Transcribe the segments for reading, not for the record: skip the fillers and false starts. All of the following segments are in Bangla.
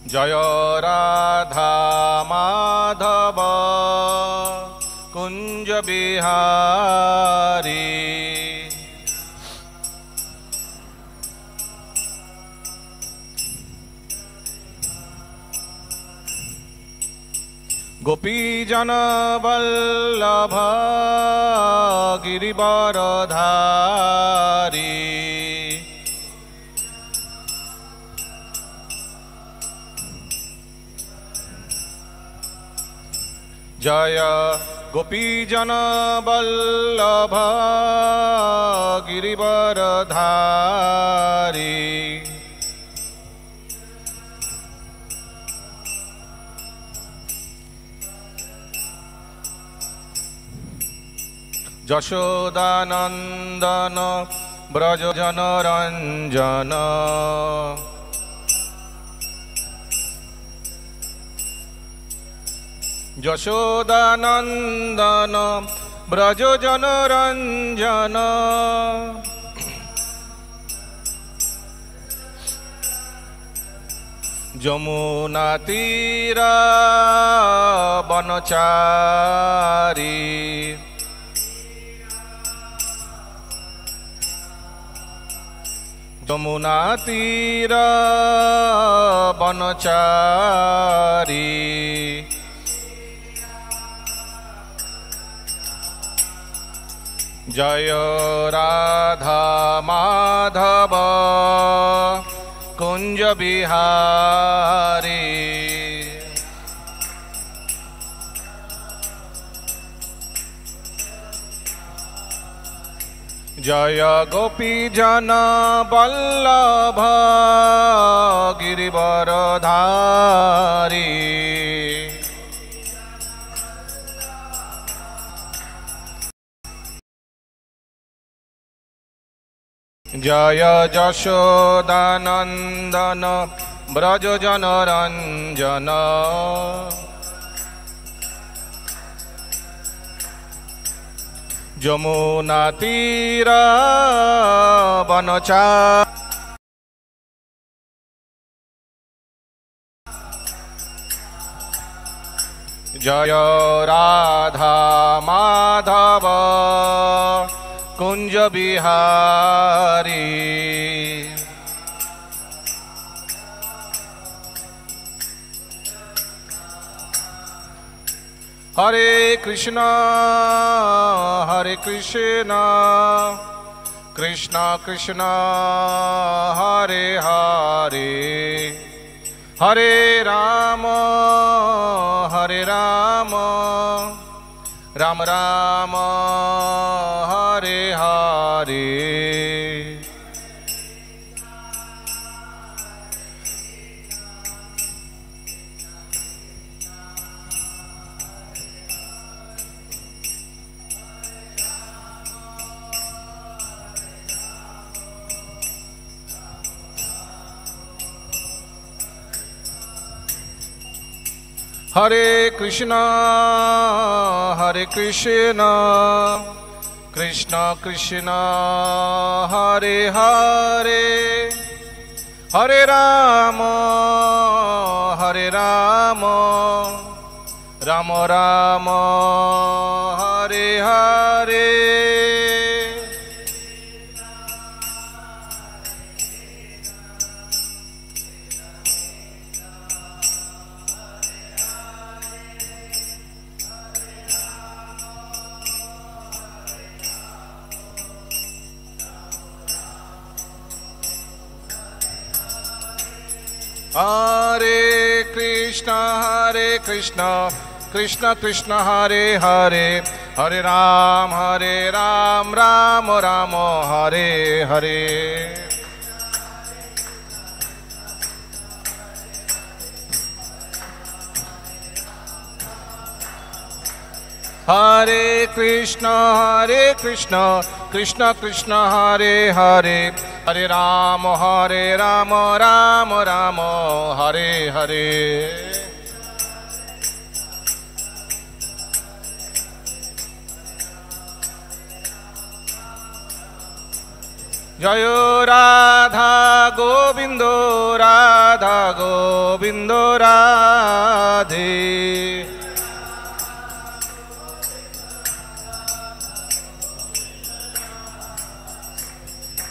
जय राधा माधव कुंज बिहारी। गोपीजन वल्लभ गिरिवरधारी। जय गोपीजन वल्लभ गिरिवरधारी। यशोदानंदन ब्रज जनरंजन। यशोदानंदन ब्रज जनरंजन। जमुना तीर बनचारी। जमुना तीर बनचारी। जय राधा माधव कुंज बिहारी। जय गोपीजन वल्लभ गिरिवरधारी। जय यशोदानंदन ब्रज जनरंजन। जमुना तीर बनचारी। जय राधा माधव कुंज बिहारी। हरे कृष्ण कृष्ण कृष्ण हरे हरे, हरे राम राम राम हरे हरे। हरे कृष्ण कृष्ण कृष्ण हरे हरे, हरे राम राम राम हरे हरे। हरे कृष्ण कृष्ण कृष्ण हरे हरे, हरे राम राम राम हरे हरे। हरे कृष्ण कृष्ण कृष्ण हरे हरे, हरे राम राम राम हरे हरे। जय राधा गोविंदो राधा गोविंद राधे।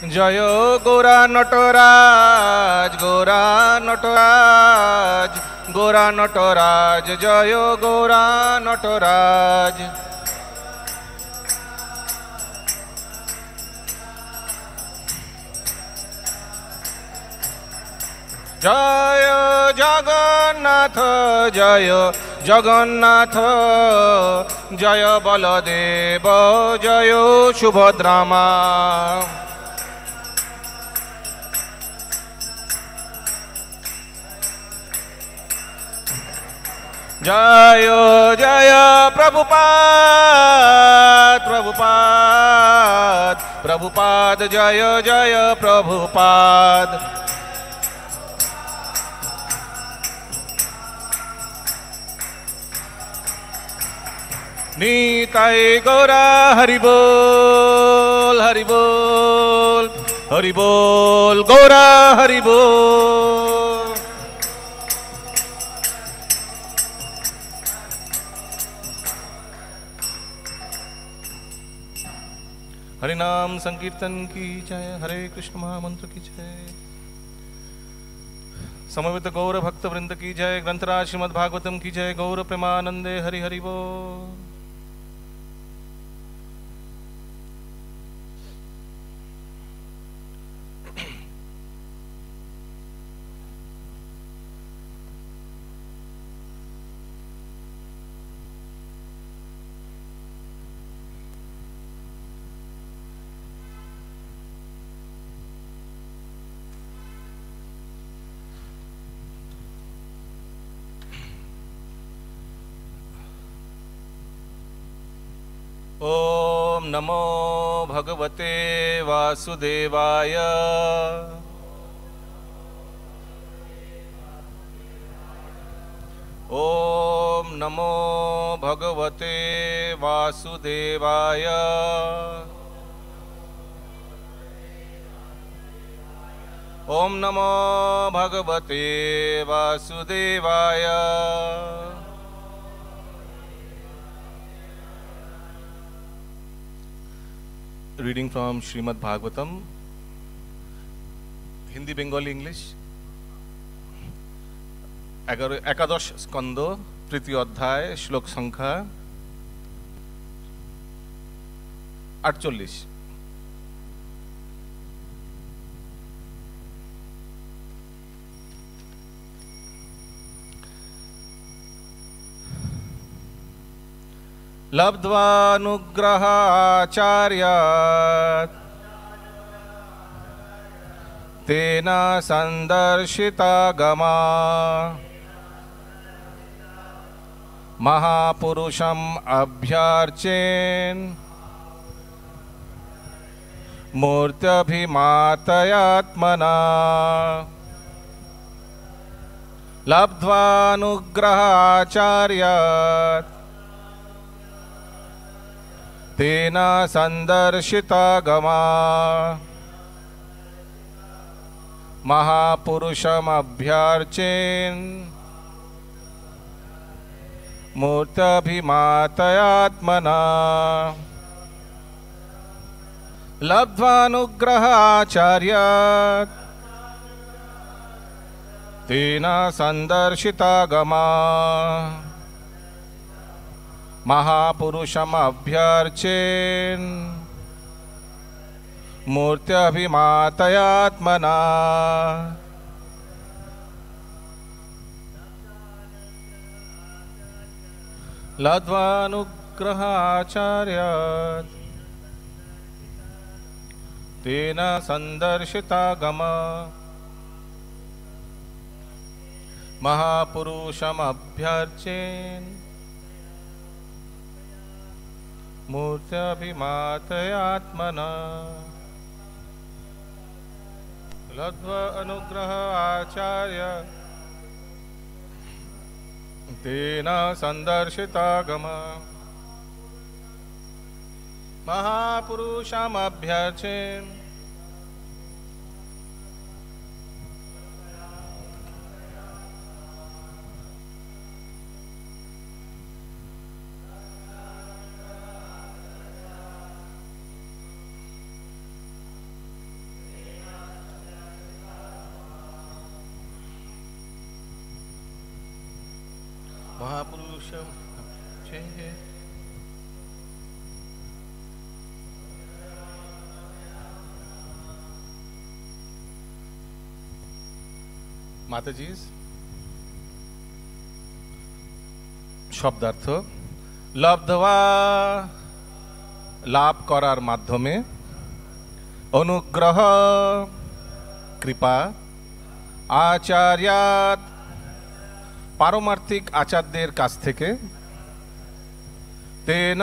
जय गोरा नटराज गोरा नटराज गोरा नटराज जय गोरा नटराज। जय जगन्नाथ जय जगन्नाथ जय बलदेव जय सुभद्रामा। जय जय प्रभुपाद प्रभुपाद प्रभुपाद जय जय प्रभुपाद। नीताय गौरा हरि बोल हरि बोल हरि बोल गौरा हरि बोल। हरि नाम संकीर्तन की जय, हरे कृष्ण महामंत्र की जय, समवेत गौर भक्त वृंद की जय, ग्रंथराज श्रीमद् भागवतम की जय, गौर प्रेमानंदे हरि हरि बोल। ओम नमो भगवते वासुदेवाय। ओम नमो भगवते वासुदेवाय। ओम नमो भगवते वासुदेवाय। Reading from Srimad Bhagavatam, Hindi, Bengali, English। एकादश स्कंद तृतीय अध्याय श्लोक संख्या 48। लब्ध्वानुग्रहाचार्यात् तेन संदर्शिता गमा महापुरुषम अभ्यार्चेन् मूर्त्यभिमातयात्मना। लब्ध्वानुग्रहाचार्यात् तेन संदर्शिता गमा महापुरुषम अभ्यार्चेन् मूर्त्यभिमातयात्मना। लब्ध्वानुग्रहाचार्यात् तेन संदर्शिता गमा महापुरुषम अभ्यार्चेन् मूर्त्यभिमातयात्मना। लब्ध्वानुग्रहाचार्यात् तेन संदर्शिता गमा महापुरुषम अभ्यार्चेन् मूर्त्यभिमातयात्मना। लब्ध्वानुग्रहाचार्यात् तेन संदर्शिता गमा महापुरुषम अभ्यार्चेन् महापुरुषम माताजी शब्दार्थ लब्धवा लाभ करार माध्यमे अनुग्रह कृपा आचार्यात पारमार्थिक आचार्यदेर काछ थेके तेन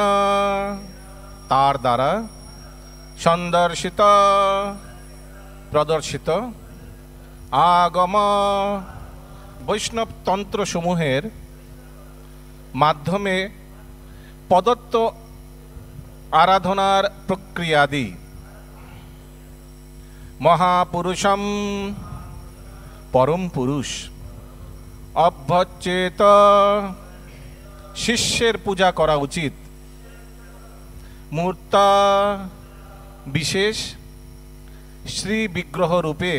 तार द्वारा संदर्शित प्रदर्शित आगम वैष्णव तंत्र समूहेर माध्यमे प्रदत्त आराधनार प्रक्रियादि महापुरुषम परम पुरुष अभ्यचेत शिष्येर पूजा करा उचित मूर्ता विशेष श्री विग्रह रूपे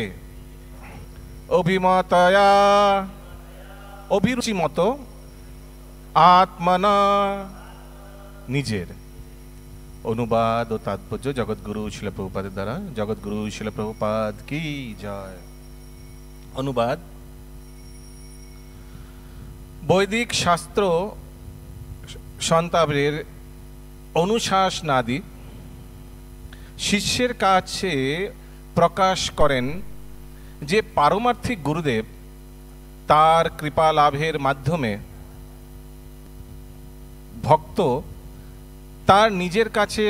अभिमतया अभिरुचि मतो आत्मना निजेर अनुवाद और तात्पर्य जगतगुरु शिल प्रभुपादेर द्वारा जगतगुरु शिल प्रभुपाद की जय। अनुवाद वैदिक शास्त्र सन्ताबरेर अनुशासनादि शिष्येर काछे प्रकाश करें जे पारमार्थिक गुरुदेव तार कृपा लाभेर माध्यमे भक्त तार निजेर काछे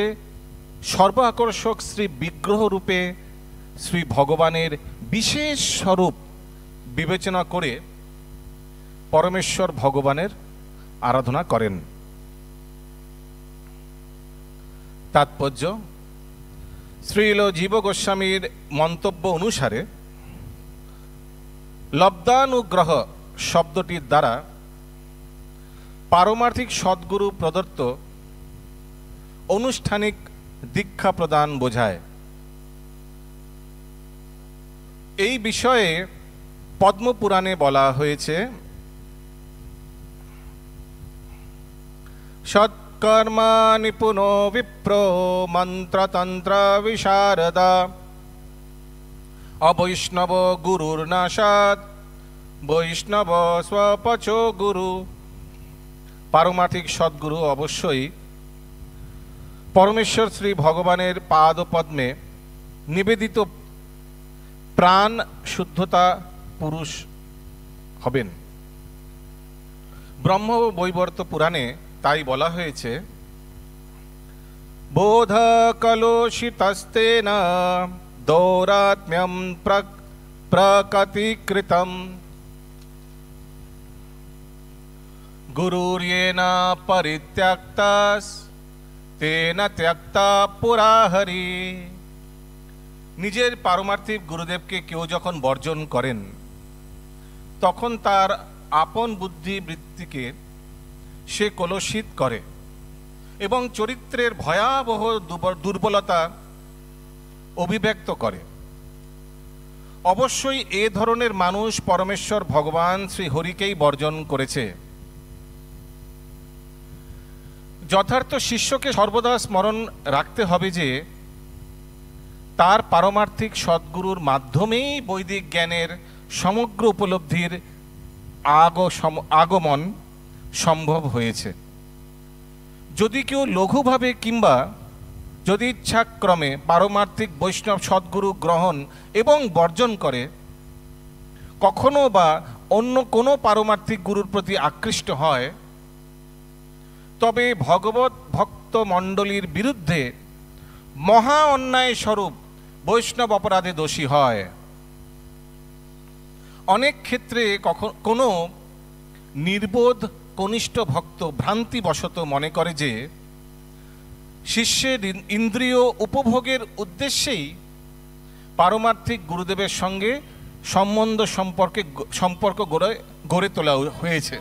सर्वाकर्षक श्री विग्रह रूपे श्री भगवानेर विशेष स्वरूप विवेचना करे परमेश्वर भगवानेर आराधना करें। तात्पर्य श्रील जीव गोस्वामीर मंतव्य अनुसारे लब्धानुग्रह शब्दटिर द्वारा पारमार्थिक सद्गुरु प्रदत्त अनुष्ठानिक दीक्षा प्रदान बोझाय। এই বিষয়ে পদ্মপুরাণে বলা হয়েছে সৎকর্মা নিপুনো বিপ্র মন্ত্রতন্ত্র বিশারদা अवैष्णव गुरुर्नाशाद वैष्णव स्वपचो गुरु। पारमार्थिक सद्गुरु अवश्यई परमेश्वर श्री भगवानेर पादपद्मे निवेदित प्राण शुद्धता पुरुष हबेन। ब्रह्म वैवर्त पुराणे ताई बला हयेछे बोध कलुषितस्तेन दौरात्म्यं प्रकटीकृतं गुरुर्येन परित्यक्तस्तेन त्यक्ता पुरा हरि। निजेर पारमार्थिक गुरुदेव के केउ जखन बर्जन करें तखन तार आपन बुद्धि वृत्ति के से कलुषित करे एवं चरित्रेर भयावह दुर्बलता अभिव्यक्त करे। अवश्यई ए धरनेर मानुष परमेश्वर भगवान श्री हरिकेई बर्जन करेछे। यथार्थ शिष्य के सर्वदा स्मरण रखते हबे जे तार पारमार्थिक सद्गुरुर माध्यमेई वैदिक ज्ञानेर समग्र उपलब्धिर आगमन सम्भव हयेछे। यदि केउ लघुभावे किंबा यदि इच्छाक्रमे पारमार्थिक वैष्णव सद्गुरु ग्रहण एवं बर्जन करे कखनो बा अन्य कोनो पारमार्थिक गुरुर प्रति आकृष्ट हय तबे भगवत भक्त मंडलीर बिरुद्धे महा अन्याय स्वरूप वैष्णव अपराधे दोषी हय। अनेक क्षेत्रे कोनो निर्बोध कनिष्ठ भक्त भ्रांतिवशत मने करे जे शिष्येर इंद्रिय उपभोगेर उद्देश्येई पारमार्थिक गुरुदेवेर संगे सम्बन्ध सम्पर्क गड़े तोला हयेछे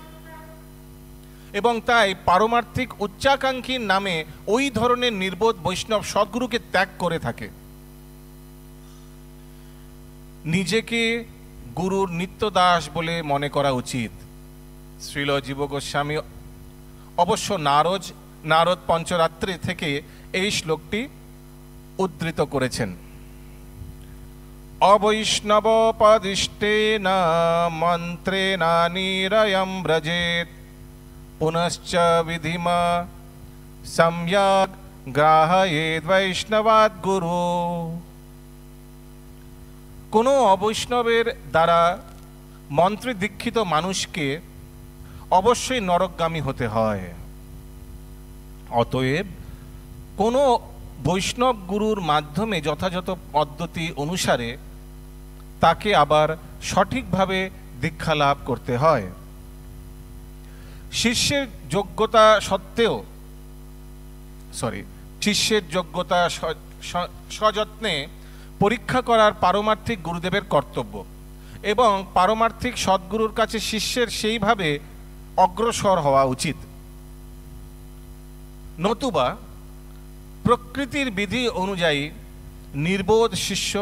एवं ताई पारमार्थिक उच्चाकांक्षीर नामे ओई धरनेर निर्बोध वैष्णव सद्गुरुके त्याग करे थाके। निजेके गुरुर नित्यदास बोले मने करा उचित। শ্রীল জীব গোস্বামী অবশ্য নারদ পঞ্চরাত্রি থেকে এই শ্লোকটি উদ্ধৃত করেছেন। অবৈষ্ণবপদিষ্টেন মন্ত্রেণ নিরয়ং ব্রজেত পুনশ্চ বিধিমা সম্যক গ্রাহয়েদ বৈষ্ণবাদ গুরু। কোনো অবৈষ্ণবের দ্বারা মন্ত্রে দীক্ষিত মানুষকে অবশ্যই নরকগামী হতে হয়। অতএব কোনো বৈষ্ণব গুরুর মাধ্যমে যথাযথ পদ্ধতি অনুসারে তাকে আবার সঠিকভাবে দীক্ষা লাভ করতে হয়। শিষ্যের যোগ্যতা সযত্নে পরীক্ষা করার পারমার্থিক গুরুদেবের কর্তব্য এবং পারমার্থিক সদ্গুরুর কাছে শিষ্যের সেইভাবে অগ্রসর হওয়া উচিত। নতুবা প্রকৃতির বিধি অনুযায়ী নির্বোধ শিষ্য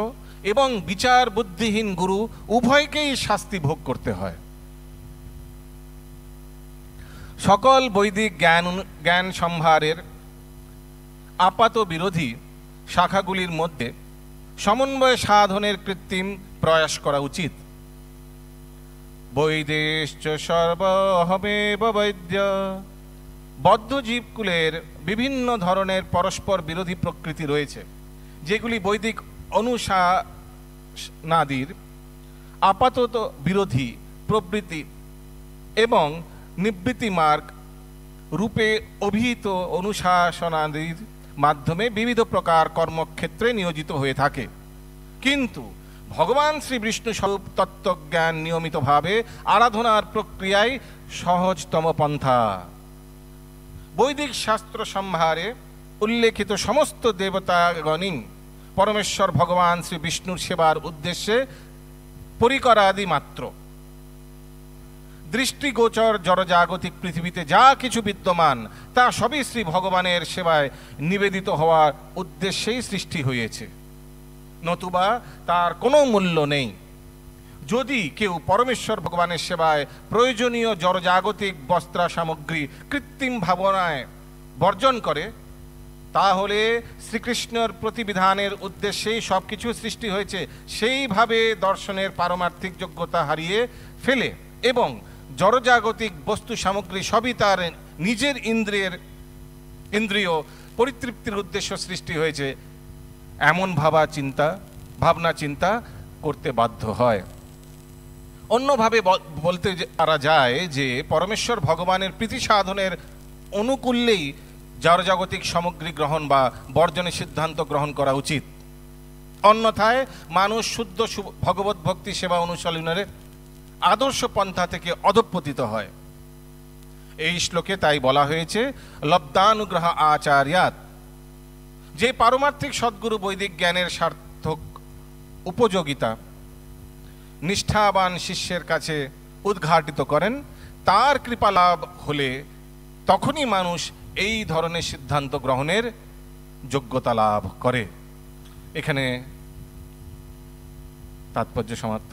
এবং বিচার বুদ্ধিহীন গুরু উভয়কেই শাস্তি ভোগ করতে হয়। সকল বৈদিক জ্ঞান সম্ভারের আপাত বিরোধী শাখাগুলির মধ্যে সমন্বয় সাধনের কৃত্রিম প্রয়াস করা উচিত। বৈদেশ্চ সর্বহমেব বৈদ্য। বদ্ধ জীবকুলের বিভিন্ন ধরনের পরস্পর বিরোধী প্রকৃতি রয়েছে, যেগুলি বৈদিক অনুশাসনাদির আপাতত বিরোধী প্রবৃত্তি এবং নিবৃত্তি মার্গ রূপে অভিহিত অনুশাসনাদির মাধ্যমে বিবিধ প্রকার কর্মক্ষেত্রে নিয়োজিত হয়ে থাকে। কিন্তু ভগবান শ্রী বিষ্ণু স্বরূপ তত্ত্বজ্ঞান নিয়মিতভাবে আরাধনার প্রক্রিয়ায় সহজতম পন্থা। বৈদিক শাস্ত্র সম্ভারে উল্লেখিত সমস্ত দেবতাগণই পরমেশ্বর ভগবান শ্রী বিষ্ণুর সেবার উদ্দেশ্যে পরিকরাদি মাত্র। দৃষ্টিগোচর জড়জাগতিক পৃথিবীতে যা কিছু বিদ্যমান তা সবই শ্রী ভগবানের সেবায় নিবেদিত হওয়ার উদ্দেশ্যেই সৃষ্টি হয়েছে, নতুবা তার কোনো মূল্য নেই। যদি কেউ পরমেশ্বর ভগবানের সেবায় প্রয়োজনীয় জড়জাগতিক বস্ত্র সামগ্রী কৃত্রিম ভাবনায় বর্জন করে, তাহলে শ্রীকৃষ্ণের প্রতিবিধানের উদ্দেশ্যেই সব কিছু সৃষ্টি হয়েছে সেইভাবে দর্শনের পারমার্থিক যোগ্যতা হারিয়ে ফেলে এবং জড়জাগতিক বস্তু সামগ্রী সবই তার নিজের ইন্দ্রিয় পরিতৃপ্তির উদ্দেশ্য সৃষ্টি হয়েছে, এমন ভাবনা চিন্তা করতে বাধ্য হয়। অন্যভাবে বলতে পারা যায় যে পরমেশ্বর ভগবানের প্রীতি সাধনের অনুকূলেই জড়জাগতিক সামগ্রী গ্রহণ বা বর্জনের সিদ্ধান্ত গ্রহণ করা উচিত। অন্যথায় মানুষ শুদ্ধ ভগবত ভক্তি সেবা অনুশীলনের আদর্শ পন্থা থেকে অধঃপতিত হয়। এই শ্লোকে তাই বলা হয়েছে লব্ধানুগ্রহ আচার্যাৎ। যে পারমার্থিক সদ্গুরু বৈদিক জ্ঞানের সার্থক উপযোগিতা নিষ্ঠাবান শিষ্যের কাছে উদ্ঘাটিত করেন, তার কৃপা লাভ হলে তখনই মানুষ এই ধরনের সিদ্ধান্ত গ্রহণের যোগ্যতা লাভ করে। এখানে তাৎপর্য সমাপ্ত।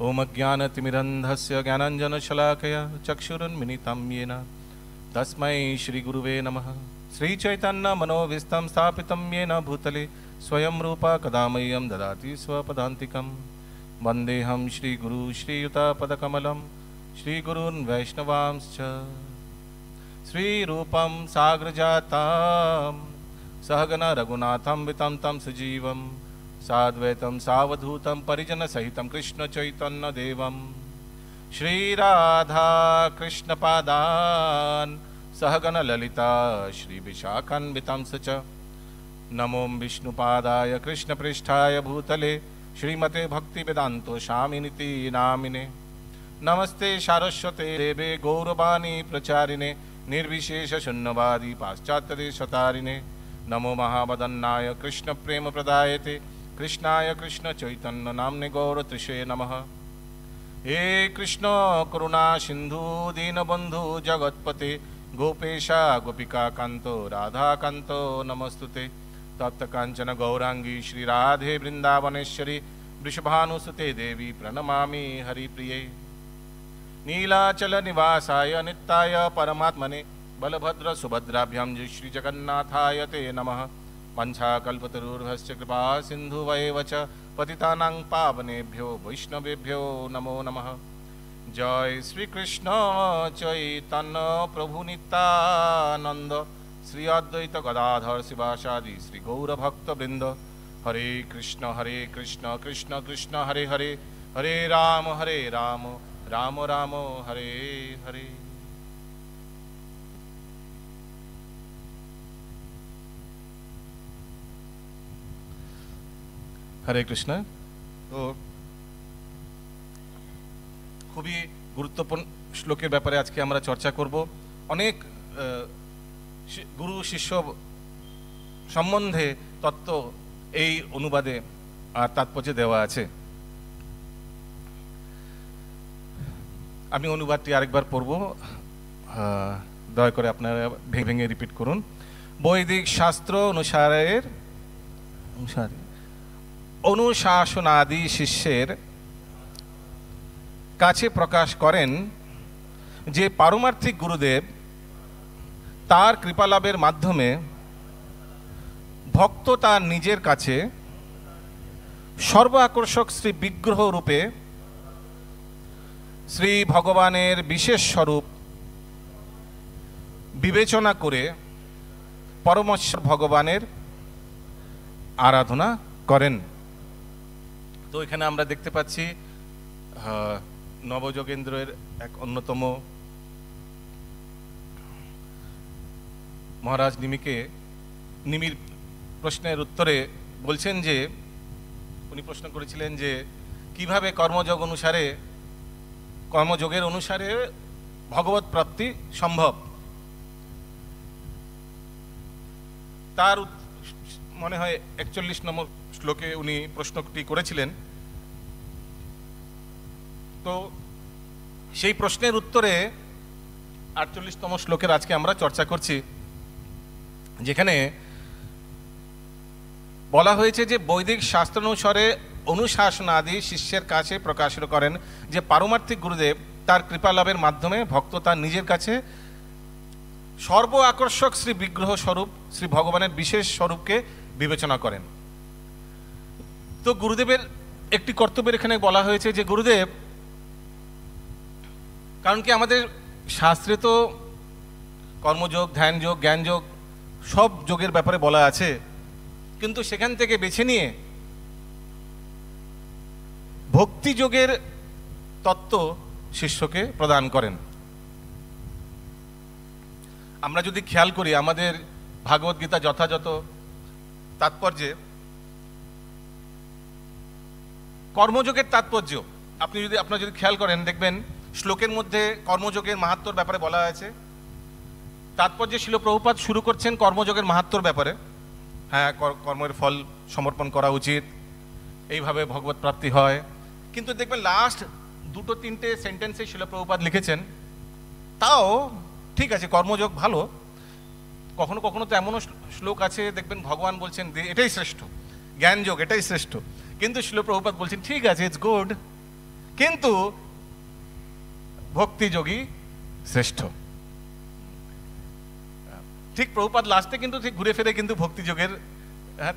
ওম অজ্ঞানতিমিরন্ধস্য জ্ঞানাঞ্জনশলাকয়া চক্ষুরুন্মিলিतं येन তস্मै শ্রীগুরুবে নমঃ। শ্রীচৈতন্যমনোভীষ্টं স্থাপিतं येन भूतले स्वयं रूपा कदा मह्यं ददाति स्वपदान्तिकं। वन्देऽहं श्रीगुरु श्रीयुतापदकमलं श्रीगुरून् वैष्णवांश्च। श्रीरूपं साग्रजातं सहगना रघुनाथं वितं तं सजीवं साद्वैतं सावधूतं परिजनसहितं कृष्णचैतन्यदेवं श्रीराधा कृष्णपादान् सहगन ललिता श्रीविशाखान्वितं च। नमो विष्णुपादाय कृष्णपृष्ठाय भूतले श्रीमते भक्तिवेदान्तो स्वामिनिति नामिने। नमस्ते सारस्वते देवे गौरवाणी प्रचारिणे निर्विशेष शून्यवादी पाश्चात्यदेशतारिणे। नमो महावदन्नाय कृष्ण प्रेम प्रदायते कृष्णाय कृष्ण चैतन्य नाम्ने गौरतृषे नमः। हे कृष्ण करुणा सिंधु दीनबंधु जगत्पते गोपेशा गोपिका कांतो राधा कांतो नमस्तुते। तप्त कांचन गौरांगी श्री राधे वृंदावनेश्वरी वृषभानुसुते देवी प्रणमामि हरिप्रिये। नीलाचल निवासाय नित्याय परमात्मने बलभद्र सुभद्राभ्यां जय श्री जगन्नाथाय ते नमः। वंशाकल्पतरुर्भश्च कृपा सिन्धुवैव च पतितानां पावनेभ्यो वैष्णवेभ्यो नमो नमः। जय श्री कृष्ण चैतन्य प्रभु नित्यानंद श्री अद्वैत गदाधर शिवासादि श्री गौर भक्त वृंद। हरे कृष्ण कृष्ण कृष्ण हरे हरे, हरे राम राम राम हरे हरे। हरे कृष्ण। तो খুবই গুরুত্বপূর্ণ শ্লোকের ব্যাপারে আজকে আমরা চর্চা করব। অনেক গুরু শিষ্য সম্বন্ধে তত্ত্ব এই অনুবাদে আর তাৎপর্যে দেওয়া আছে। আমি অনুবাদটি আরেকবার পড়ব, দয়া করে আপনারা ভেঙে ভেঙে রিপিট করুন। বৈদিক শাস্ত্র অনুশাসনাদি শিষ্যের কাছে প্রকাশ করেন যে পারমার্থিক গুরুদেব তার কৃপালাভের মাধ্যমে ভক্ত তার নিজের কাছে সর্ব আকর্ষক শ্রী বিগ্রহ রূপে শ্রী ভগবানের বিশেষ স্বরূপ বিবেচনা করে পরমেশ্বর ভগবানের আরাধনা করেন। তো এখানে আমরা দেখতে পাচ্ছি নবযোগেন্দ্রের এক অন্যতম মহারাজ নিমির প্রশ্নের উত্তরে বলছেন যে উনি প্রশ্ন করেছিলেন যে কিভাবে কর্মযোগের অনুসারে ভগবত প্রাপ্তি সম্ভব। তার মনে হয় 41 নম্বর শ্লোকে উনি প্রশ্নটি করেছিলেন। তো সেই প্রশ্নের উত্তরে 48তম শ্লোকের আজকে আমরা চর্চা করছি, যেখানে বলা হয়েছে যে বৈদিক শাস্ত্রানুসারে অনুশাসনাদি শিষ্যের কাছে প্রকাশিত করেন যে পারমার্থিক গুরুদেব তার কৃপা লাভের মাধ্যমে ভক্ত তার নিজের কাছে সর্ব আকর্ষক শ্রী বিগ্রহ স্বরূপ শ্রী ভগবানের বিশেষ স্বরূপকে বিবেচনা করেন। তো গুরুদেবের একটি কর্তব্যের এখানে বলা হয়েছে যে গুরুদেব, কারণ কি আমাদের শাস্ত্রে তো কর্মযোগ, ধ্যানযোগ, জ্ঞানযোগ সব যোগের ব্যাপারে বলা আছে, কিন্তু সেখান থেকে বেছে নিয়ে ভক্তি যোগের তত্ত্ব শিষ্যকে প্রদান করেন। আমরা যদি খেয়াল করি আমাদের ভাগবত গীতা যথাযথ তাৎপর্যে কর্মযোগের তাৎপর্য আপনারা যদি খেয়াল করেন দেখবেন শ্লোকের মধ্যে কর্মযোগের মাহাত্ম্যর ব্যাপারে বলা আছে। তাৎপর্যে শিল প্রভুপাদ শুরু করছেন কর্মযোগের মাহাত্ম্যর ব্যাপারে। হ্যাঁ, কর্মের ফল সমর্পণ করা উচিত, এইভাবে ভগবত প্রাপ্তি হয়। কিন্তু দেখবেন লাস্ট 2-3টে সেন্টেন্সে শিল প্রভুপাদ লিখেছেন তাও ঠিক আছে, কর্মযোগ ভালো। কখনো কখনো তো এমনও শ্লোক আছে দেখবেন ভগবান বলছেন এটাই শ্রেষ্ঠ, জ্ঞানযোগ এটাই শ্রেষ্ঠ, কিন্তু শিল প্রভুপাদ বলছেন ঠিক আছে ইটস গুড, কিন্তু ভক্তিযোগী শ্রেষ্ঠ। ঠিক প্রভুপাদ লাস্টে কিন্তু ঠিক ঘুরে ফিরে কিন্তু ভক্তিযোগের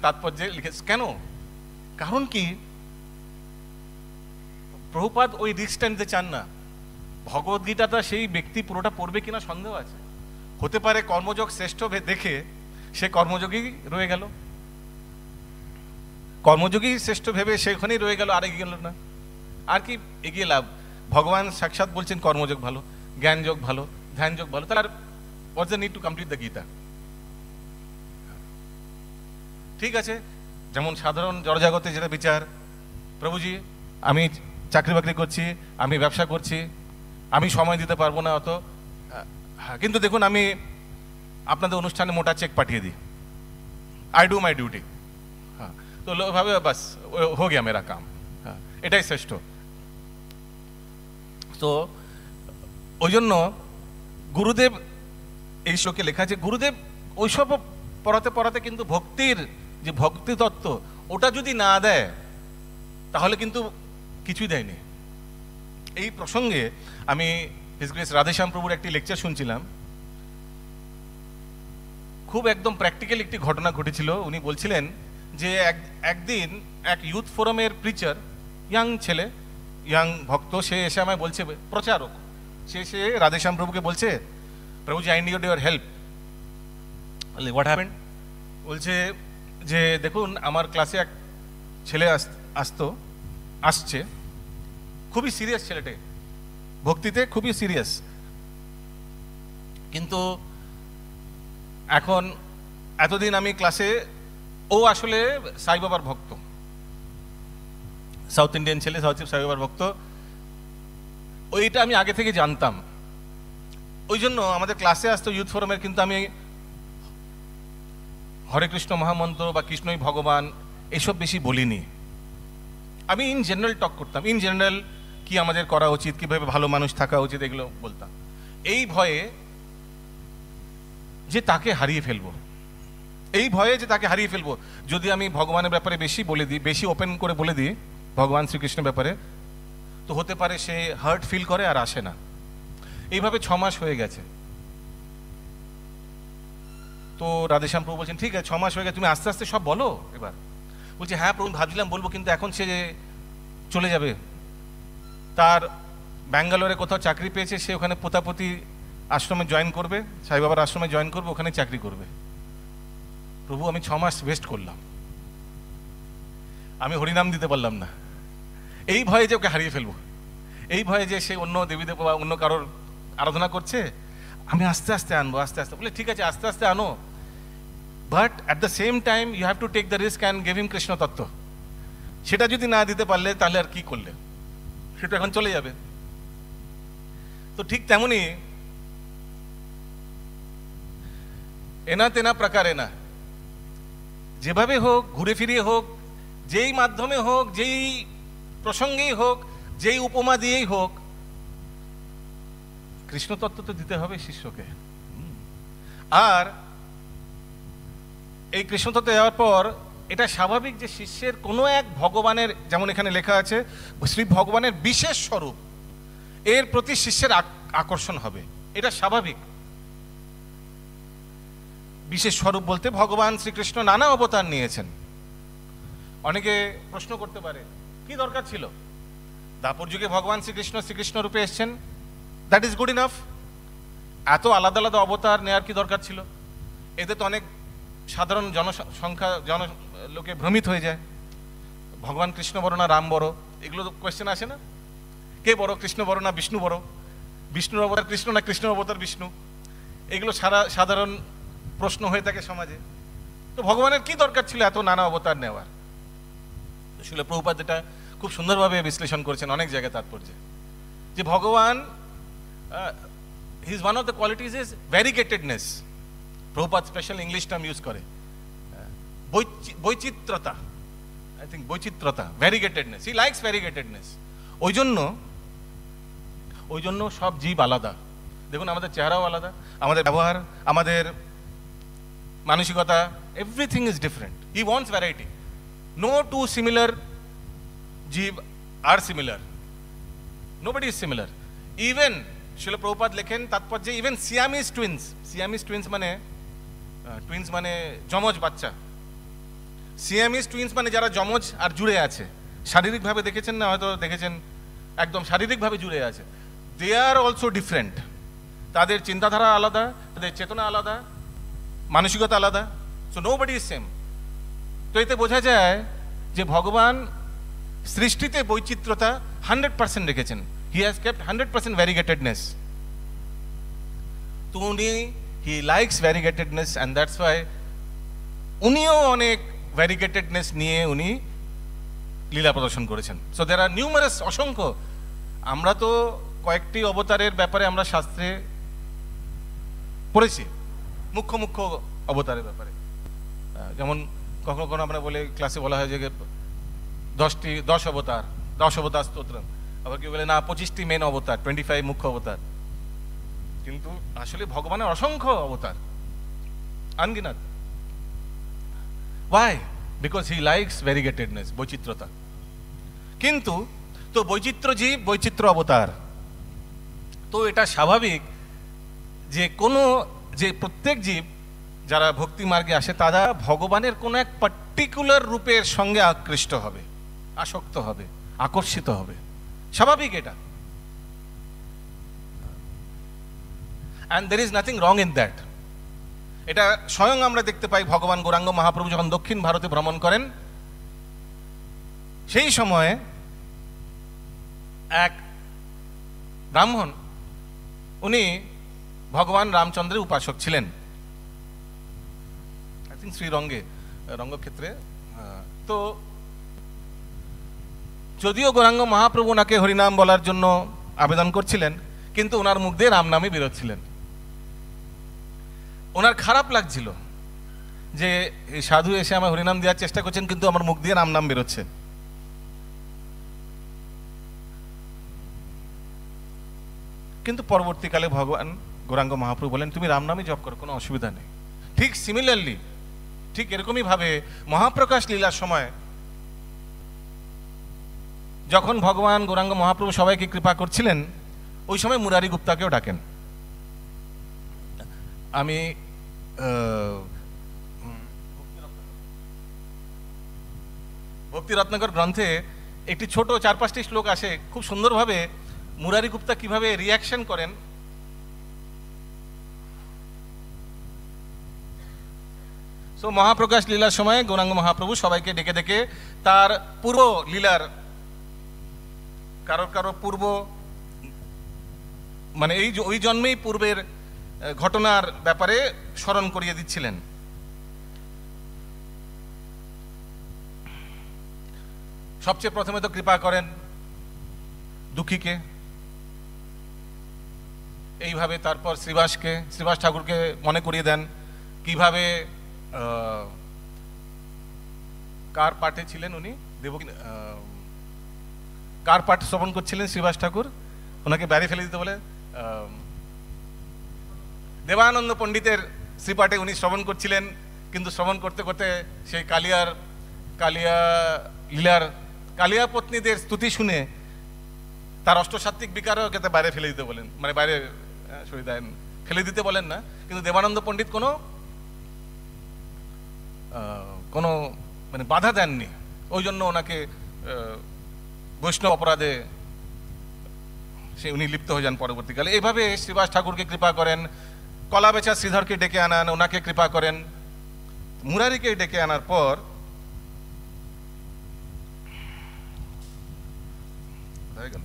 তাৎপর্যে লিখেছে। কেন? কারণ কি প্রভুপাদ ওই রিস্কটা নিতে চান না। ভগবদ গীতাটা সেই ব্যক্তি পুরোটা পড়বে কিনা সন্দেহ আছে, হতে পারে কর্মযোগ শ্রেষ্ঠ দেখে সে কর্মযোগী রয়ে গেল, কর্মযোগী শ্রেষ্ঠ ভেবে সেখানেই রয়ে গেল, আর এগিয়ে গেল না। আর কি এগিয়ে লাভ? ভগবান সাক্ষাৎ বলছেন কর্মযোগ ভালো, জ্ঞানযোগ ভালো, ধ্যানযোগ ভালো, তাহলে what's the need to complete the Gita? ঠিক আছে, যেমন সাধারণ জড়জগতে যেটা বিচার, প্রভুজি আমি চাকরি বাকরি করছি, আমি ব্যবসা করছি, আমি সময় দিতে পারবো না অত, কিন্তু দেখুন আমি আপনাদের অনুষ্ঠানে মোটা চেক পাঠিয়ে দিই, আই ডু মাই ডিউটি। হ্যাঁ, তো ভাবে বাস হো গিয়া মেরা কাম, হ্যাঁ এটাই শ্রেষ্ঠ। তো ওই জন্য গুরুদেব এই শ্লোকে লেখা আছে গুরুদেব ওইসব পড়াতে পড়াতে কিন্তু ভক্তির যে ভক্তি তত্ত্ব ওটা যদি না দেয় তাহলে কিন্তু কিছুই দেয়নি। এই প্রসঙ্গে আমি হিজ গ্রেস রাধেশ্যাম প্রভুর একটি লেকচার শুনছিলাম, খুব একদম প্র্যাকটিক্যাল একটি ঘটনা ঘটেছিল। উনি বলছিলেন যে একদিন এক ইউথ ফোরামের প্রিচার, ইয়াং ছেলে, ইয়াং ভক্ত, সে এসে আমায় বলছে, প্রচারক, সে এসে রাধেশ্যাম প্রভুকে বলছে, প্রভুজি I need your help. What happened? বলছে যে দেখুন আমার ক্লাসে এক ছেলে আসছে, খুবই সিরিয়াস ছেলেটে, ভক্তিতে খুবই সিরিয়াস, কিন্তু এখন এতদিন আমি ক্লাসে, ও আসলে সাই বাবার ভক্ত, সাউথ ইন্ডিয়ান ছেলে, সাই বাবার ভক্ত, ওইটা আমি আগে থেকে জানতাম, ওই জন্য আমাদের ক্লাসে আসতো ইউথ ফোরামের, কিন্তু আমি হরে কৃষ্ণ মহামন্ত্র বা কৃষ্ণই ভগবান এসব বেশি বলিনি। আমি ইন জেনারেল টক করতাম, ইন জেনারেল কি আমাদের করা উচিত, কিভাবে ভালো মানুষ থাকা উচিত, এগুলো বলতাম, এই ভয়ে যে তাকে হারিয়ে ফেলবো, যদি আমি ভগবানের ব্যাপারে বেশি বলে দিই, বেশি ওপেন করে বলে দিই ভগবান শ্রীকৃষ্ণের ব্যাপারে, তো হতে পারে সে হার্ট ফিল করে আর আসে না। এইভাবে 6 মাস হয়ে গেছে। তো রাধেশ্যাম প্রভু বলছেন, ঠিক আছে 6 মাস হয়ে গেছে, তুমি আস্তে আস্তে সব বলো এবার। বলছে, হ্যাঁ প্রভু ভাবছিলাম বলবো, কিন্তু এখন সে চলে যাবে, তার ব্যাঙ্গালোরে কোথাও চাকরি পেয়েছে, সে ওখানে পোতাপতি আশ্রমে জয়েন করবে, সাই বাবার আশ্রমে জয়েন করবে, ওখানে চাকরি করবে। প্রভু আমি 6 মাস ওয়েস্ট করলাম, আমি হরিনাম দিতে পারলাম না, এই ভয়ে যে ওকে হারিয়ে ফেলবো, এই ভয়ে যে সে অন্য দেবী দেব বা অন্য কারোর আরাধনা করছে, আমি আস্তে আস্তে আনবো, আস্তে আস্তে। বলে ঠিক আছে আস্তে আস্তে আনো, but at the same time you have to take the risk and give him Krishna তত্ত্ব। সেটা যদি না দিতে পারলে তাহলে আর কি করলে, সেটা এখন চলে যাবে। তো ঠিক তেমনি এনা তেনা প্রকারে না, যেভাবে হোক, ঘুরে ফিরিয়ে হোক, যেই মাধ্যমে হোক, যেই প্রসঙ্গেই হোক, যেই উপমা দিয়েই হোক, কৃষ্ণ তত্ত্ব তো দিতে হবে শিষ্যকে। আর এই কৃষ্ণ তত্ত্ব দেওয়ার পর এটা স্বাভাবিক যে শিষ্যের কোনো এক ভগবানের, যেমন এখানে লেখা আছে শ্রী ভগবানের বিশেষ স্বরূপ, এর প্রতি শিষ্যের আকর্ষণ হবে, এটা স্বাভাবিক। বিশেষ স্বরূপ বলতে ভগবান শ্রীকৃষ্ণ নানা অবতার নিয়েছেন। অনেকে প্রশ্ন করতে পারে কি দরকার ছিল, দাপর যুগে ভগবান শ্রীকৃষ্ণ রূপে এসেছেন, দ্যাট ইজ গুড ইনাফ। এত আলাদা আলাদা অবতার নেওয়ার কি দরকার ছিল? এতে তো অনেক সাধারণ লোকে ভ্রমিত হয়ে যায়, ভগবান কৃষ্ণ বড় না রাম বড়, এগুলো তো কোয়েশ্চেন আসে না, কে বড়, কৃষ্ণ বড় না বিষ্ণু বড়, বিষ্ণুর অবতার কৃষ্ণ না কৃষ্ণের অবতার বিষ্ণু, এগুলো সাধারণ প্রশ্ন হয়ে থাকে সমাজে। তো ভগবানের কি দরকার ছিল এত নানা অবতার নেওয়ার? শিল প্রভুপাদ এটা খুব সুন্দরভাবে বিশ্লেষণ করেছেন অনেক জায়গায় তাৎপর্যে, যে ভগবান his one of the qualities is variegatedness. Prabhupada special English term use করে, বৈচিত্রতা, আই থিঙ্ক বৈচিত্রতা, ভ্যারিগেটেডনেস, হি লাইকস ভ্যারিগেটেডনেস। ওই জন্য সব জীব আলাদা। দেখুন আমাদের চেহারাও আলাদা, আমাদের ব্যবহার, আমাদের মানসিকতা, everything is different. He wants variety. No two similar জীব are similar, nobody is similar. Even Srila Prabhupada লেখেন তাৎপর্যে, ইভেন সিয়ামিজ টুইন্স মানে যমজ বাচ্চা, সিয়ামিজ টুইন্স মানে যারা যমজ আর জুড়ে আছে, শারীরিকভাবে দেখেছেন না, হয়তো দেখেছেন, একদম শারীরিকভাবে জুড়ে আছে, দে আর অলসো ডিফারেন্ট। তাদের চিন্তাধারা আলাদা, তাদের চেতনা আলাদা, মানসিকতা আলাদা, সো নোবডি ইজ সেম। তো এতে বোঝা যায় যে ভগবান সৃষ্টিতে বৈচিত্রতা 100% রেখেছেন। He has kept 100% variegatedness. তো উনি, he likes variegatedness, and that's why উনিও অনেক ভ্যারিগেটেডনেস নিয়ে উনি লীলা প্রদর্শন করেছেন। সো দেয়ার আর নিউমারাস, অসংখ্য। আমরা তো কয়েকটি অবতারের ব্যাপারে আমরা শাস্ত্রে পড়েছি, মুখ্য অবতারের ব্যাপারে। যেমন কখনো কখনো আমরা বলে, ক্লাসে বলা হয় যে 10 অবতার স্তোত্র, আবার কেউ বলে না 25টি মেন অবতার, 25 মুখ্য অবতার। কিন্তু আসলে ভগবানের অসংখ্য অবতার, আনগিনাত। Why? Because he likes variegatedness, বৈচিত্রতা। কিন্তু তো বৈচিত্র্য জীব, বৈচিত্র্য অবতার। তো এটা স্বাভাবিক যে প্রত্যেক জীব যারা ভক্তি মার্গে আসে তারা ভগবানের কোনো এক পার্টিকুলার রূপের সঙ্গে আকৃষ্ট হবে, আসক্ত হবে, আকর্ষিত হবে, স্বাভাবিক এটা। And there is nothing wrong in that. এটা স্বয়ং আমরা দেখতে পাই ভগবান গৌরাঙ্গ মহাপ্রভু যখন দক্ষিণ ভারতে ভ্রমণ করেন, সেই সময়ে এক ব্রাহ্মণ, উনি ভগবান রামচন্দ্রের উপাসক ছিলেন, আই থিঙ্ক রঙ্গক্ষেত্রে। তো যদিও গৌরাঙ্গ মহাপ্রভু ওনাকে হরিনাম বলার জন্য আবেদন করছিলেন, কিন্তু ওনার মুখ দিয়ে রাম নামই বেরোচ্ছিলেন। ওনার খারাপ লাগছিল যে এই সাধু এসে আমার হরিনাম দেওয়ার চেষ্টা করছেন, কিন্তু আমার মুখ দিয়ে রাম নাম বেরোচ্ছে। কিন্তু পরবর্তীকালে ভগবান গৌরাঙ্গ মহাপ্রভু বলেন, তুমি রাম নামই জপ করো, কোনো অসুবিধা নেই। ঠিক সিমিলারলি, ঠিক এরকমই ভাবে মহাপ্রকাশ লীলার সময় যখন ভগবান গৌরাঙ্গ মহাপ্রভু সবাইকে কৃপা করছিলেন, ওই সময় মুরারি গুপ্তাকেও ডাকেন। আমি ভক্তি রত্নাকর গ্রন্থে একটি ছোট 4-5টি শ্লোক আসে, খুব সুন্দরভাবে মুরারি গুপ্তা কিভাবে রিয়াকশন করেন। সো মহাপ্রকাশ লীলার সময় গৌরাঙ্গ মহাপ্রভু সবাইকে ডেকে ডেকে তার পূর্ব লীলার কারো পূর্ব, মানে ওই জন্মেই পূর্বের ঘটনার ব্যাপারে স্মরণ করিয়ে দিচ্ছিলেন। সবচেয়ে প্রথমে তো কৃপা করেন দুঃখীকে, এইভাবে তারপর শ্রীবাস ঠাকুরকে মনে করিয়ে দেন কিভাবে কার পাঠে ছিলেন উনি, কার পাঠ শ্রবণ করছিলেন শ্রীবাস ঠাকুর, ওনাকে বাইরে ফেলে দিতে বলে দেবানন্দ পণ্ডিতের শ্রীপাঠে উনি শ্রবণ করছিলেন, কিন্তু শ্রবণ করতে করতে সেই কালিয়া পত্নীদের স্তুতি শুনে তার অষ্টসাত্ত্বিক বিকারও যাতে বাইরে ফেলে দিতে বলেন, মানে বাইরে ফেলে দিতে বলেন না, কিন্তু দেবানন্দ পণ্ডিত কোনো মানে বাধা দেননি। ওই জন্য ওনাকে বৈষ্ণব অপরাধে উনি লিপ্ত হয়ে যান পরবর্তীকালে। এইভাবে শ্রীবাস ঠাকুরকে কৃপা করেন, কলাবেচা শ্রীধরকে ডেকে আনান, ওনাকে কৃপা করেন। মুরারিকে ডেকে আনার পর হয়ে গেল।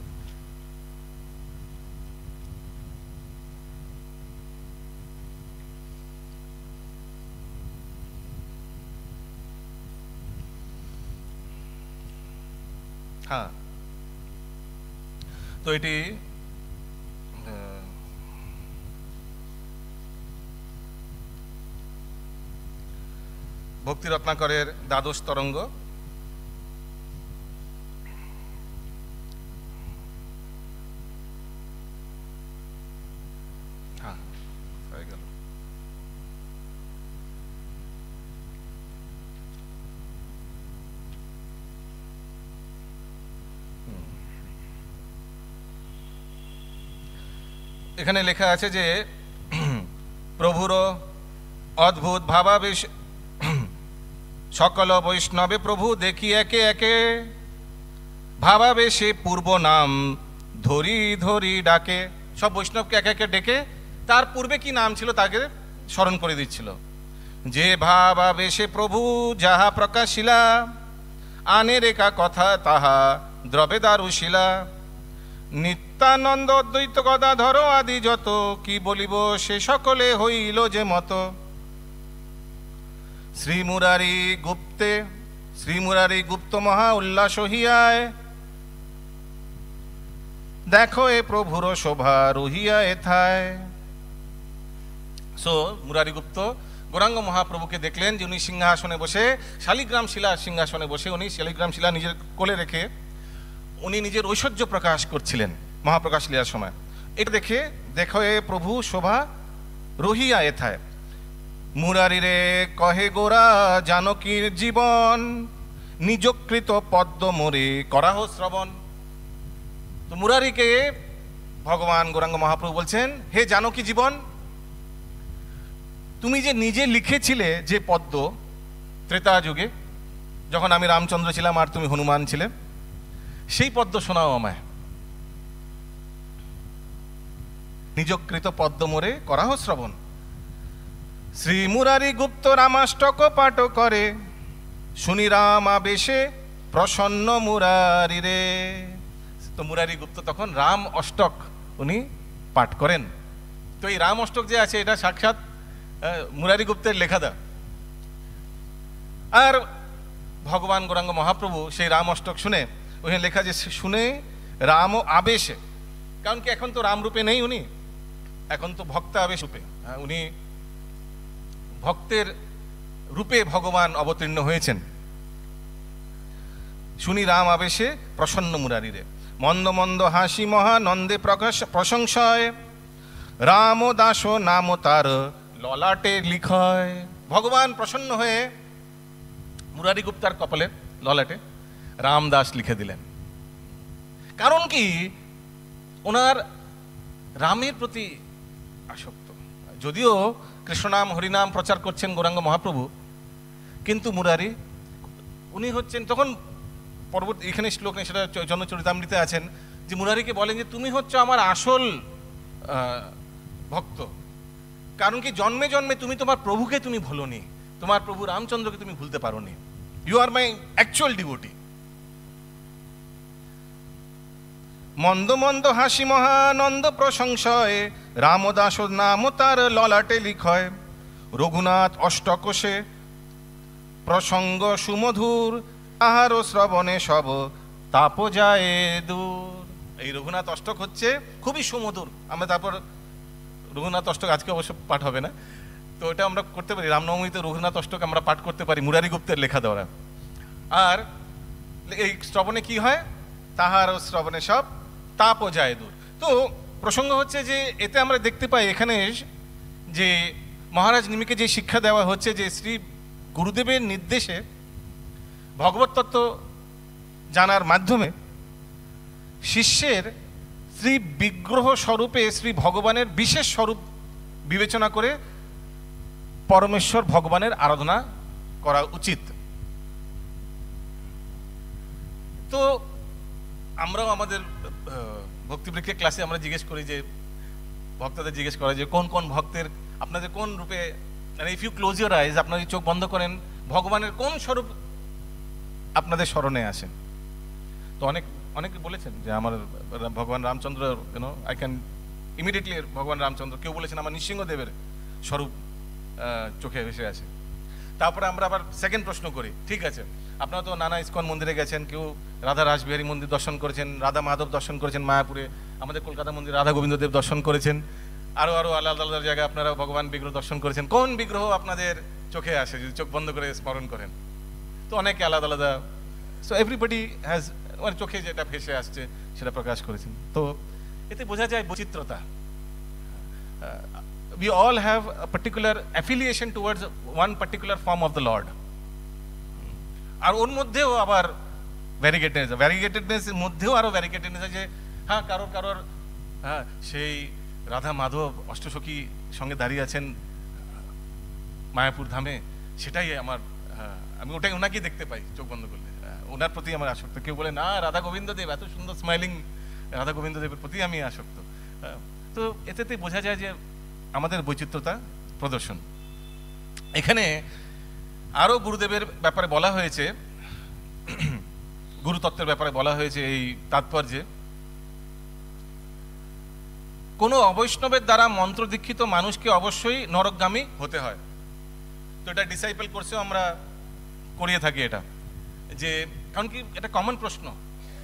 হ্যাঁ, তো এটি ভক্তি রত্নাকরের দ্বাদশ তরঙ্গ। হ্যাঁ, হয়ে গেল। এখানে লেখা আছে যে প্রভুর অদ্ভুত ভাবাবেশ সকল বৈষ্ণবে প্রভু দেখি একে একে, ভাবাবেশে পূর্ব নাম ধরি ধরি ডাকে। সব বৈষ্ণবকে একে একে ডেকে তার পূর্বে কি নাম ছিল তাকে স্মরণ করে দিচ্ছিল। যে ভাবাবেশে প্রভু যাহা প্রকাশিলা, আনে রেখা কথা তাহা দ্রবে দারুশিলা। নিত্যানন্দ অদ্বৈত গদাধর আদি যত, কি বলিব সে সকলে হইল যে মত। শ্রীমুরারি গুপ্ত মহা উল্লাস হিয়ায়, দেখো এ প্রভুর শোভা রহিয়া এথায়। সো মুরারি গুপ্ত গৌরাঙ্গ মহাপ্রভুকে দেখলেন যে উনি সিংহাসনে বসে, শালিগ্রাম শিলার সিংহাসনে বসে, উনি শালিগ্রাম শিলা নিজের কোলে রেখে উনি নিজের ঐশ্বর্য প্রকাশ করছিলেন মহাপ্রকাশ লীলার সময়। এটা দেখে দেখো এ প্রভু শোভা রহিয়া এথায়। মুরারি রে কহে গোরা জানকীর জীবন, নিজকৃত পদ্ম মোরে করাহ শ্রবণ। তো মুরারিকে ভগবান গৌরাঙ্গ মহাপ্রভু বলছেন, হে জানকী জীবন, তুমি যে নিজে লিখেছিলে যে পদ্ম ত্রেতা যুগে, যখন আমি রামচন্দ্র ছিলাম আর তুমি হনুমান ছিলে, সেই পদ্ম শোনাও আমায়। নিজকৃত পদ্ম মোরে করাহ শ্রবণ। শ্রী মুরারি গুপ্ত রামাষ্টক পাঠ করে, শুনি রাম আবেশে প্রসন্ন মুরারি রে। তো মুরারি গুপ্ত তখন রাম অষ্টক উনি পাঠ করেন। তো এই রাম অষ্টক যে আছে এটা সাক্ষাৎ মুরারি গুপ্তের লেখাদা। আর ভগবান গৌরাঙ্গ মহাপ্রভু সেই রাম অষ্টক শুনে, ওখানে লেখা যে শুনে রাম আবেশে, কারণ কি এখন তো রাম রূপে নেই উনি, এখন তো ভক্ত আবেশ রূপে, উনি ভক্তের রূপে ভগবান অবতীর্ণ হয়েছেন। শুনি রাম আবেশে প্রসন্ন মুরারিরে, মন্দ মন্দ হাসি মহানন্দে প্রকাশ প্রশংসায়, রাম দাস নাম তার ললাটে লিখয়। ভগবান প্রসন্ন হয়ে মুরারি গুপ্তার কপালে ললাটে রামদাস লিখে দিলেন। কারণ কি, ওনার রামের প্রতি আসক্ত। যদিও কৃষ্ণনাম হরিনাম প্রচার করছেন গৌরাঙ্গ মহাপ্রভু, কিন্তু মুরারি উনি হচ্ছেন তখন পরবর্তী, এখানে শ্লোক নেই, সেটা জনচরিতামৃতে আছেন, যে মুরারিকে বলেন যে তুমি হচ্ছে আমার আসল ভক্ত। কারণ কি, জন্মে জন্মে তুমি তোমার প্রভুকে তুমি ভুলোনি, তোমার প্রভু রামচন্দ্রকে তুমি ভুলতে পারোনি। You are my actual devotee. মন্দ মন্দ হাসি মহানন্দ প্রশংসায়, রামদাস নাম তার ললাটে লিখয়। রঘুনাথ অষ্টকোষে প্রসঙ্গ সুমধুর, আহার শ্রবণে সব তাপ যায় দূর। এই রঘুনাথ অষ্টক হচ্ছে খুবই সুমধুর। আমরা তারপর রঘুনাথ অষ্টক আজকে অবশ্য পাঠ হবে না, তো এটা আমরা করতে পারি, রামনবমীতে রঘুনাথ অষ্টক আমরা পাঠ করতে পারি, মুরারি গুপ্তের লেখা দ্বারা। আর এই শ্রবণে কি হয়, তাহার ও শ্রবণে সব তাপ যায় দূর। তো প্রসঙ্গ হচ্ছে যে এতে আমরা দেখতে পাই এখানে যে মহারাজ নিমিকে যে শিক্ষা দেওয়া হচ্ছে, যে শ্রী গুরুদেবের নির্দেশে ভগবত তত্ত্ব জানার মাধ্যমে শিষ্যের শ্রী বিগ্রহ স্বরূপে শ্রী ভগবানের বিশেষ স্বরূপ বিবেচনা করে পরমেশ্বর ভগবানের আরাধনা করা উচিত। তো আমরাও আমাদের ভক্তিবৃক্ষের ক্লাসে আমরা জিজ্ঞেস করি, যে ভক্তদের জিজ্ঞেস করা যে কোন কোন ভক্তের আপনাদের কোন রূপে, মানে if you close your eyes, আপনারা চোখ বন্ধ করেন, ভগবানের কোন স্বরূপ আপনাদের স্মরণে আসেন। তো অনেকে বলেছেন যে আমার ভগবান Ramchandra, YONO I can immediately ভগবান রামচন্দ্র। কেউ বলেছেন আমার নৃসিংহদেবের স্বরূপ চোখে ভেসে আছে। তারপরে আমরা আবার সেকেন্ড প্রশ্ন করি, ঠিক আছে আপনারা তো নানা ইস্কন মন্দিরে গেছেন, কেউ রাধা রাসবিহারী মন্দির দর্শন করেছেন, রাধা মাধব দর্শন করেছেন মায়াপুরে, আমাদের কলকাতা মন্দির রাধা গোবিন্দদেব দর্শন করেছেন, আরো আলাদা আলাদা জায়গায় আপনারা ভগবান বিগ্রহ দর্শন করেছেন। কোন বিগ্রহ আপনাদের চোখে আসে যদি চোখ বন্ধ করে স্মরণ করেন? তো অনেকে আলাদা আলাদা, সো এভরিবডি হ্যাজ, মানে চোখে যেটা ভেসে আসছে সেটা প্রকাশ করেছেন। তো এতে বোঝা যায় বৈচিত্রতা। We all have a particular affiliation towards one particular form of the Lord. আর ওর মধ্যেও আবার ভ্যারিগেটেডনেসের মধ্যেও আরো ভ্যারিগেটেডনেস আছে। হ্যাঁ, কারোর হ্যাঁ সেই রাধা মাধব অষ্টসখী সঙ্গে দাঁড়িয়ে আছেন মায়াপুর ধামে, সেটাই আমার, আমি ওটাই ওনাকেই দেখতে পাই চোখ বন্ধ করলে, ওনার প্রতি আমার আসক্ত। কেউ বলে না রাধা গোবিন্দদেব, এত সুন্দর স্মাইলিং রাধা গোবিন্দদেবের প্রতি আমি আসক্ত। তো এতে বোঝা যায় যে আমাদের বৈচিত্রতা প্রদর্শন। এখানে আরো গুরুদেবের ব্যাপারে বলা হয়েছে, গুরুতত্ত্বের ব্যাপারে বলা হয়েছে এই তাৎপর্যে, কোনো অবৈষ্ণবের দ্বারা মন্ত্র দীক্ষিত মানুষকে অবশ্যই নরকগামী হতে হয়। তো এটা ডিসাইপল কোর্সেও আমরা করিয়ে থাকি এটা, যে কারণ কি এটা কমন প্রশ্ন,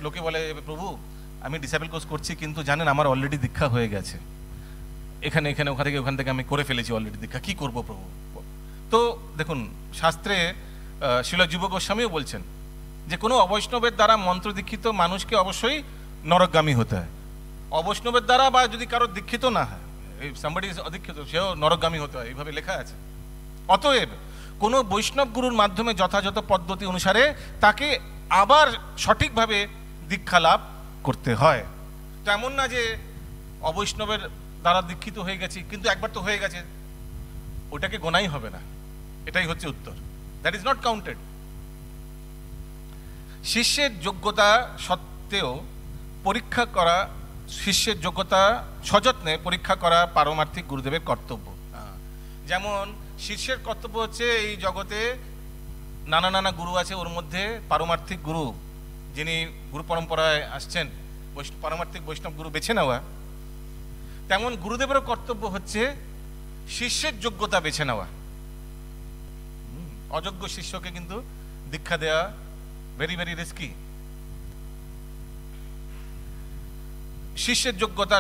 লোকে বলে প্রভু আমি ডিসাইপল কোর্স করছি কিন্তু জানেন আমার অলরেডি দীক্ষা হয়ে গেছে, এখানে ওখান থেকে আমি করে ফেলেছি অলরেডি দীক্ষা, কি করব প্রভু? তো দেখুন শাস্ত্রে শিল যুব গোস্বামীও বলছেন যে কোনো অবৈষ্ণবের দ্বারা মন্ত্র দীক্ষিত মানুষকে অবশ্যই নরকগামী হতে হয়। অবৈষ্ণবের দ্বারা বা যদি কারোর দীক্ষিত না হয়, সামবডি ইজ অদীক্ষিত, সেও নরকগামী হতে হয়, এইভাবে লেখা আছে। অতএব কোনো বৈষ্ণব গুরুর মাধ্যমে যথাযথ পদ্ধতি অনুসারে তাকে আবার সঠিকভাবে দীক্ষা লাভ করতে হয়। তো এমন না যে অবৈষ্ণবের দ্বারা দীক্ষিত হয়ে গেছি, কিন্তু একবার তো হয়ে গেছে, ওটাকে গোনাই হবে না, এটাই হচ্ছে উত্তর। That is not counted. শিষ্যের যোগ্যতা সত্ত্বেও পরীক্ষা করা, শিষ্যের যোগ্যতা সযত্নে পরীক্ষা করা পারমার্থিক গুরুদেবের কর্তব্য। যেমন শিষ্যের কর্তব্য হচ্ছে এই জগতে নানা নানা গুরু আছে, ওর মধ্যে পারমার্থিক গুরু যিনি গুরু পরম্পরায় আসছেন, পারমার্থিক বৈষ্ণব গুরু বেছে নেওয়া। তেমন গুরুদেবেরও কর্তব্য হচ্ছে শিষ্যের যোগ্যতা বেছে নেওয়া। অযোগ্য শিষ্যকে কিন্তু দীক্ষা দেওয়া ভেরি ভেরি রিস্কি। শিষ্যের যোগ্যতা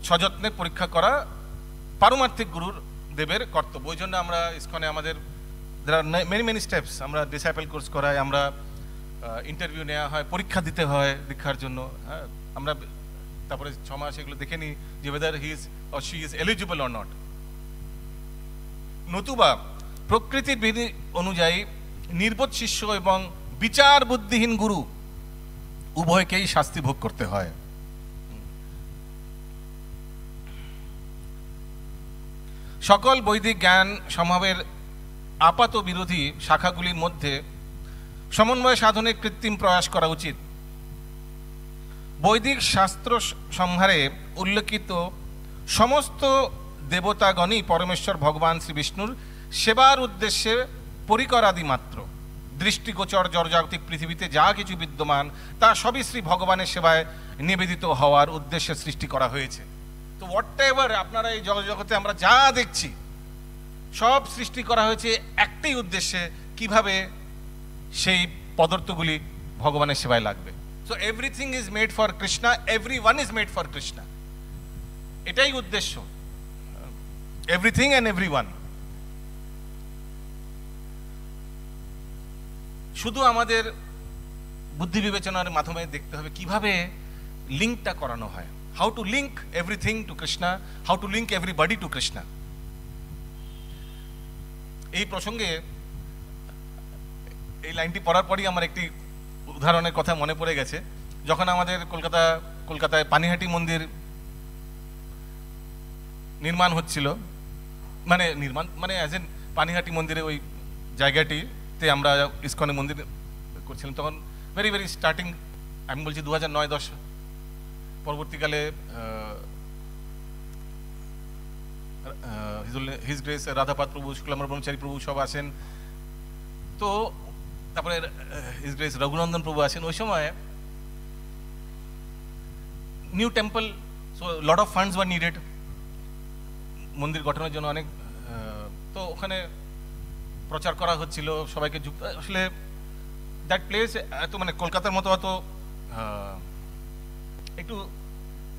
সযত্নে পরীক্ষা করা পারমার্থিক গুরুর দেবের কর্তব্য। ওই জন্য আমরা ইসকনে আমাদের there are many steps, আমরা ডিসাইপল কোর্স করাই, আমরা ইন্টারভিউ নেওয়া হয়, পরীক্ষা দিতে হয় দীক্ষার জন্য। হ্যাঁ, আমরা তারপরে 6 মাস এগুলো দেখে নিই যে whether he is or she is eligible or not। নতুবা প্রকৃতির বিধি অনুযায়ী নির্বোধ শিষ্য এবং বিচার বুদ্ধিহীন গুরু উভয়কেই শাস্তি ভোগ করতে হয়। সকল বৈদিক জ্ঞান সমূহের আপাত বিরোধী শাখাগুলির মধ্যে সমন্বয় সাধনে কৃত্রিম প্রয়াস করা উচিত। বৈদিক শাস্ত্র সংহারে উল্লেখিত সমস্ত দেবতাগণই পরমেশ্বর ভগবান শ্রী বিষ্ণুর সেবার উদ্দেশ্যে পরিকরাদি মাত্র। দৃষ্টিগোচর জড়জাগতিক পৃথিবীতে যা কিছু বিদ্যমান তা সবই শ্রী ভগবানের সেবায় নিবেদিত হওয়ার উদ্দেশ্যে সৃষ্টি করা হয়েছে। তো হোয়াট এভার আপনারা এই জগতে আমরা যা দেখছি সব সৃষ্টি করা হয়েছে একটাই উদ্দেশ্যে, কিভাবে সেই পদার্থগুলি ভগবানের সেবায় লাগবে। So everything is made for Krishna, everyone is made for Krishna, এটাই উদ্দেশ্য। Everything and everyone. শুধু আমাদের বুদ্ধি বিবেচনার মাধ্যমে দেখতে হবে কিভাবে লিঙ্কটা করানো হয়। How to link everything to Krishna, how to link everybody two Krishna. এই প্রসঙ্গে এই লাইনটি পড়ার পরই আমার একটি উদাহরণের কথা মনে পড়ে গেছে। যখন আমাদের কলকাতায় পানিহাটি মন্দির নির্মাণ হচ্ছিল, মানে অ্যাজ এন পানিহাটি মন্দিরে ওই জায়গাটিতে আমরা ইসকনে মন্দির করছিলাম, তখন ভেরি ভেরি স্টার্টিং, আমি বলছি 2009-10। পরবর্তীকালে হিজ গ্রেস রাধাপাত প্রভু, শুক্লাম্বর ব্রহ্মচারী প্রভু সব আসেন, তো তারপরে হিজ গ্রেস রঘুনন্দন প্রভু আসেন। ওই সময় new temple, so lot of funds were needed মন্দির গঠনের জন্য অনেক। তো ওখানে প্রচার করা হচ্ছিল, সবাইকে যুক্ত। আসলে দ্যাট প্লেস এত মানে কলকাতার মতো অত একটু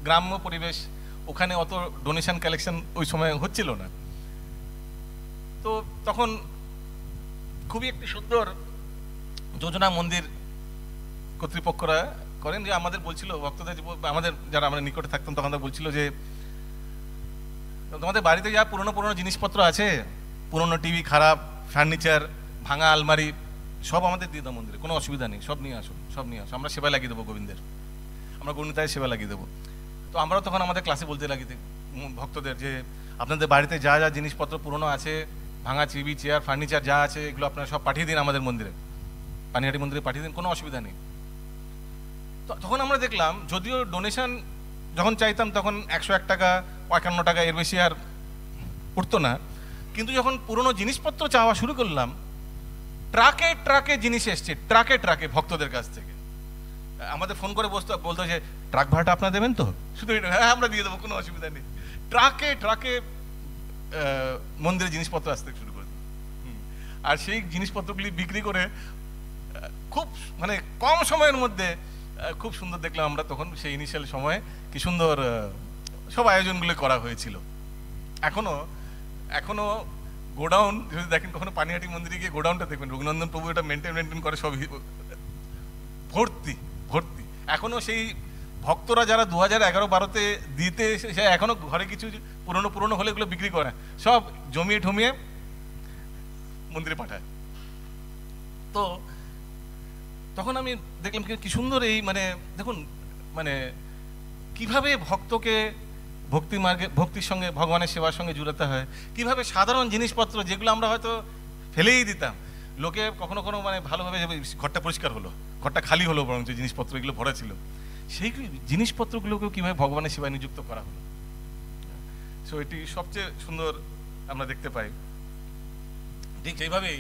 গ্রাম্য পরিবেশ, ওখানে অত ডোনেশন কালেকশন ওই সময় হচ্ছিল না। তো তখন খুবই একটি সুন্দর যোজনা মন্দির কর্তৃপক্ষরা করেন, যে আমাদের বলছিল ভক্তদের, আমাদের যারা আমরা নিকটে থাকতাম তখন বলছিল যে তোমাদের বাড়িতে যা পুরনো জিনিসপত্র আছে, পুরনো টিভি, খারাপ ফার্নিচার, ভাঙা আলমারি, সব আমাদের দিয়ে দাও মন্দিরে, কোনো অসুবিধা নেই, সব নিয়ে আসো, আমরা সেবা লাগিয়ে দেবো গোবিন্দের, আমরা গণিতায় সেবা লাগিয়ে দেবো। তো আমরাও তখন আমাদের ক্লাসে বলতে লাগি ভক্তদের যে আপনাদের বাড়িতে যা যা জিনিসপত্র পুরনো আছে, ভাঙা টিভি, চেয়ার, ফার্নিচার যা আছে, এগুলো আপনারা সব পাঠিয়ে দিন আমাদের মন্দিরে, পানিহাটি মন্দিরে পাঠিয়ে দিন, কোনো অসুবিধা নেই। তো তখন আমরা দেখলাম, যদিও ডোনেশন যখন চাইতাম তখন 101 টাকা, 51 টাকা, এর বেশি আর উঠতো না, কিন্তু যখন পুরনো জিনিসপত্র চাওয়া শুরু করলাম, ট্রাকে ট্রাকে জিনিস এসছে, ট্রাকে ভক্তদের কাছ থেকে। আমাদের ফোন করে বলতো যে ট্রাক ভাড়াটা আপনারা দেবেন তো, শুধু হ্যাঁ আমরা দিয়ে দেবো, কোনো অসুবিধা নেই। ট্রাকে মন্দিরে জিনিসপত্র আসতে শুরু করে। আর সেই জিনিসপত্রগুলি বিক্রি করে খুব মানে কম সময়ের মধ্যে খুব সুন্দর দেখলাম আমরা তখন, সেই ইনিশিয়াল সময়ে কি সুন্দর সব আয়োজনগুলো করা হয়েছিল। এখনো গোডাউন যদি দেখেন, কখনো পানিহাটি মন্দিরে গিয়ে গোডাউনটা দেখবেন, রঘুনন্দন প্রভু এটা মেনটেন করে, সব ভর্তি। এখনো সেই ভক্তরা যারা 2011-12-তে দিতে সে এখনো ঘরে কিছু পুরনো হলে এগুলো বিক্রি করে, সব জমিয়ে ঠমিয়ে মন্দিরে পাঠায়। তো তখন আমি দেখলাম কি সুন্দর এই মানে দেখুন মানে কিভাবে ভক্তকে ভক্তি মার্গে ভক্তির সঙ্গে ভগবানের সেবার সঙ্গে জুড়াতে হয়, কিভাবে সাধারণ জিনিসপত্র যেগুলো আমরা হয়তো ফেলেই দিতাম, লোকে কখনো কোনো মানে ভালোভাবে ঘরটা পরিষ্কার হলো, ঘরটা খালি হলো, বরং যে জিনিসপত্র এগুলো ভরা ছিল সেই জিনিসপত্রগুলোকেও কীভাবে ভগবানের সেবায় নিযুক্ত করা হলো। সো এটি সবচেয়ে সুন্দর আমরা দেখতে পাই। ঠিক সেইভাবেই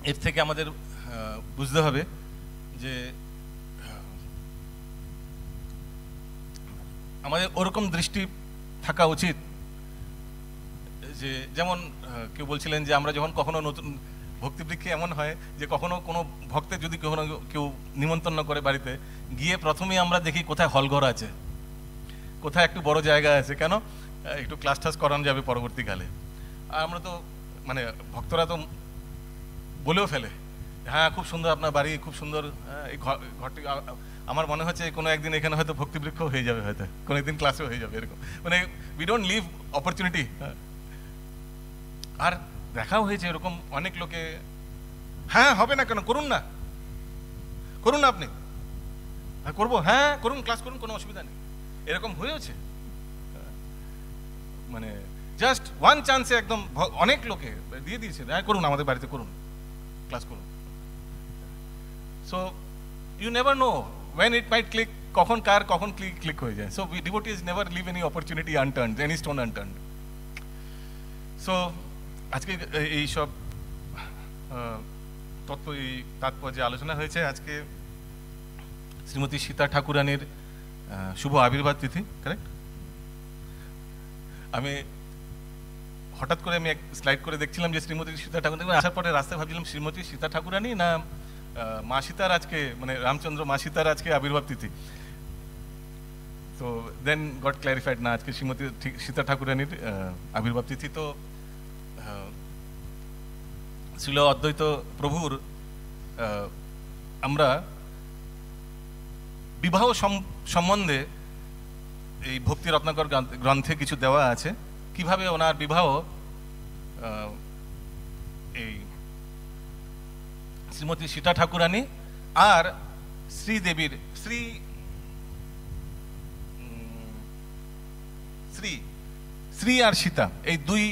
এর থেকে আমাদের বুঝতে হবে যে আমাদের ওরকম দৃষ্টি থাকা উচিত যে যেমন কেউ বলছিলেন যে আমরা যখন কখনো নতুন ভক্তিবৃক্ষে এমন হয় যে কখনো কোনো ভক্তের যদি কখনো কেউ নিমন্ত্রণ করে বাড়িতে গিয়ে প্রথমেই আমরা দেখি কোথায় হলঘর আছে, কোথায় একটু বড় জায়গা আছে, কেন একটু ক্লাস টাস করানো যাবে পরবর্তীকালে। আর আমরা তো মানে ভক্তরা তো বলেও ফেলে, হ্যাঁ খুব সুন্দর আপনার বাড়ি, খুব সুন্দর এই ঘরটি, আমার মনে হচ্ছে কোনো একদিন এখানে হয়তো ভক্তিবৃক্ষ হয়ে যাবে, হয়তো কোনো একদিন ক্লাসেও হয়ে যাবে, এরকম মানে উই ডোন্ট লিভ অপরচুনিটি। আর দেখাও হয়েছে এরকম অনেক লোকে, হ্যাঁ হবে না কেন, করুন না, করুন না আপনি, হ্যাঁ করবো, হ্যাঁ করুন, ক্লাস করুন, কোনো অসুবিধা নেই, এরকম হয়েছে। মানে জাস্ট ওয়ান চান্সে একদম অনেক লোকে দিয়ে দিয়েছে, হ্যাঁ করুন, আমাদের বাড়িতে করুন, ক্লাস করুন। So you never know when it might click, কখন কার কখন ক্লিক হয়ে যায়। So devotees never leave any opportunity unturned, any stone unturned. So আজকে এই সব তত্ত্ব, এই তাৎপর্য আলোচনা হয়েছে। আজকে শ্রীমতী সীতা ঠাকুরানীর শুভ আবির্ভাব তিথি, কারেক্ট? আমি হঠাৎ করে আমি এক স্লাইড করে দেখছিলাম যে শ্রীমতী সীতা ঠাকুরানী, আসার পরে রাস্তায় ভাবছিলাম শ্রীমতী সীতা ঠাকুরানী না মা সীতার আজকে মানে রামচন্দ্র মা সীতার আজকে আবির্ভাব তিথি। তো দেন গট ক্ল্যারিফাইড, না আজকে শ্রীমতী সীতা ঠাকুরানীর আবির্ভাব তিথি। তো শ্রীল অদ্বৈত প্রভুর আমরা বিবাহ সম্বন্ধে এই ভক্তি রত্নাকর গ্রন্থে কিছু দেওয়া আছে, কিভাবে ওনার বিবাহ এই শ্রীমতী সীতা ঠাকুরানী আর শ্রীদেবীর শ্রী আর সীতা, এই দুই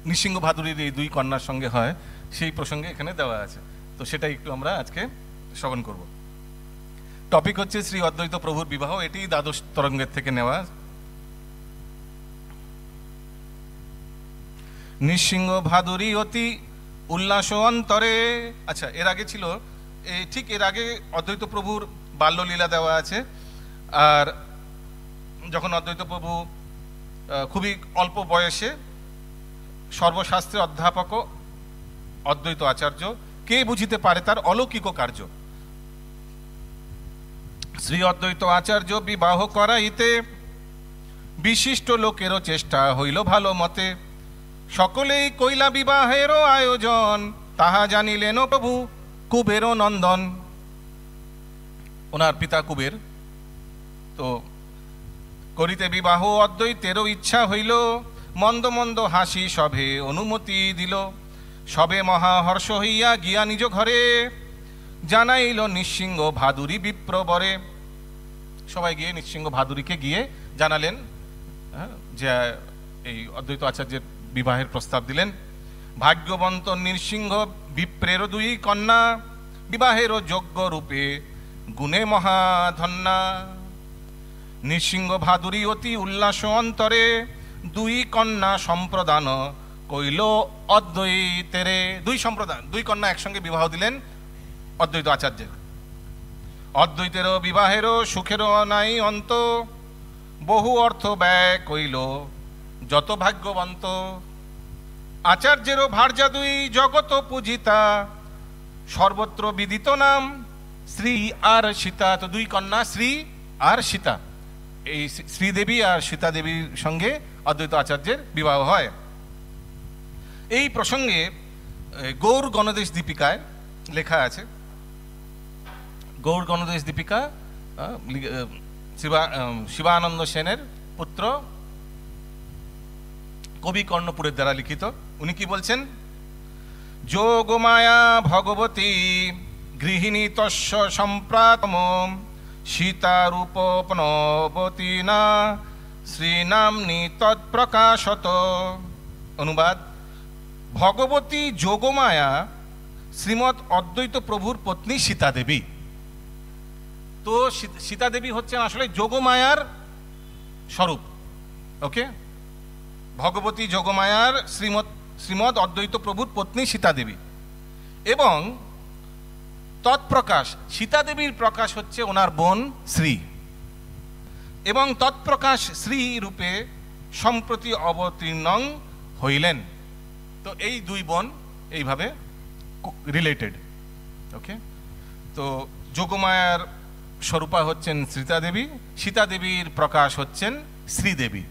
নৃসিংহ ভাদুরীর এই দুই কন্যার সঙ্গে হয়, সেই প্রসঙ্গে এখানে দেওয়া আছে। তো সেটা একটু আমরা আজকে শ্রবণ করব। টপিক হচ্ছে শ্রী অদ্বৈত প্রভুর বিবাহ, এটি দ্বাদশ তরঙ্গের থেকে নেওয়া। নৃসিংহ ভাদুরী অতি উল্লাস অন্তরে। আচ্ছা, এর আগে ছিল ঠিক এর আগে অদ্বৈত প্রভুর বাল্যলীলা দেওয়া আছে। আর যখন অদ্বৈত প্রভু খুবই অল্প বয়সে সর্বশাস্ত্রে অধ্যাপক অদ্বৈত আচার্য, কে বুঝিতে পারে তার অলৌকিক কার্য। শ্রী অদ্বৈত আচার্য বিবাহ করাইতে বিশিষ্ট লোকেরও চেষ্টা হইল ভালো মতে। সকলেই কইলা বিবাহেরও আয়োজন, তাহা জানিলেন প্রভু কুবের নন্দন। ওনার পিতা কুবের। তো করিতে বিবাহ অদ্বৈতেরও ইচ্ছা হইল, মন্দ মন্দ হাসি সবে অনুমতি দিল। সবে মহাহর্ষ হইয়া গিয়া নিজ ঘরে, জানাইল নৃসিংহ ভাদুরী বিপ্রবরে। সবাই গিয়ে নৃসিংহ ভাদুরীকে গিয়ে জানালেন যে এই অদ্বৈত আচার্যের বিবাহের প্রস্তাব দিলেন। ভাগ্যবন্ত নৃসিংহ বিপ্রের দুই কন্যা, বিবাহেরও যোগ্য রূপে গুণে মহাধন্যা। নৃসিংহ ভাদুরী অতি উল্লাস অন্তরে, দুই কন্যা সম্প্রদান কইল অদ্বৈতেরে। দুই কন্যা একসঙ্গে বিবাহ দিলেন অদ্বৈত আচার্যের। অদ্বৈতেরও বিবাহেরও সুখেরও নাই অন্ত, বহু অর্থ ব্যয় কইল যত ভাগ্যবন্ত। আচার্যেরও ভার্যা দুই জগত পূজিতা, সর্বত্র বিদিত নাম শ্রী আর সীতা। তো দুই কন্যা শ্রী আর সীতা, এই শ্রীদেবী আর সীতা দেবীর সঙ্গে অদ্বৈত আচার্যের বিবাহ হয়। এই প্রসঙ্গে গৌর গণদেশ দীপিকায় লেখা আছে। গৌর গণদেশ দীপিকা শিবানন্দ সেনের পুত্র কবি কর্ণপুরের দ্বারা লিখিত। উনি কি বলছেন? যোগমায়া ভগবতী গৃহিণী তস্য সম্প্রাতম সীতারূপনবতী না শ্রীনাম্নি তৎপ্রকাশত। অনুবাদ: ভগবতী যোগমায়া শ্রীমৎ অদ্বৈত প্রভুর পত্নী সীতা দেবী। তো সীতা দেবী হচ্ছেন আসলে যোগমায়ার স্বরূপ। ওকে, ভগবতী যোগমায়ার শ্রীমৎ অদ্বৈত প্রভুর পত্নী সীতা দেবী। এবং তৎপ্রকাশ, সীতা দেবীর প্রকাশ হচ্ছে ওনার বোন শ্রী, এবং তৎপ্রকাশ শ্রী রূপে সম্প্রতি অবতীর্ণ হইলেন। তো এই দুই বোন এইভাবে রিলেটেড। ওকে, তো যোগমায়ার স্বরূপা হচ্ছেন সীতা দেবী, সীতা দেবীর প্রকাশ হচ্ছেন শ্রীদেবী।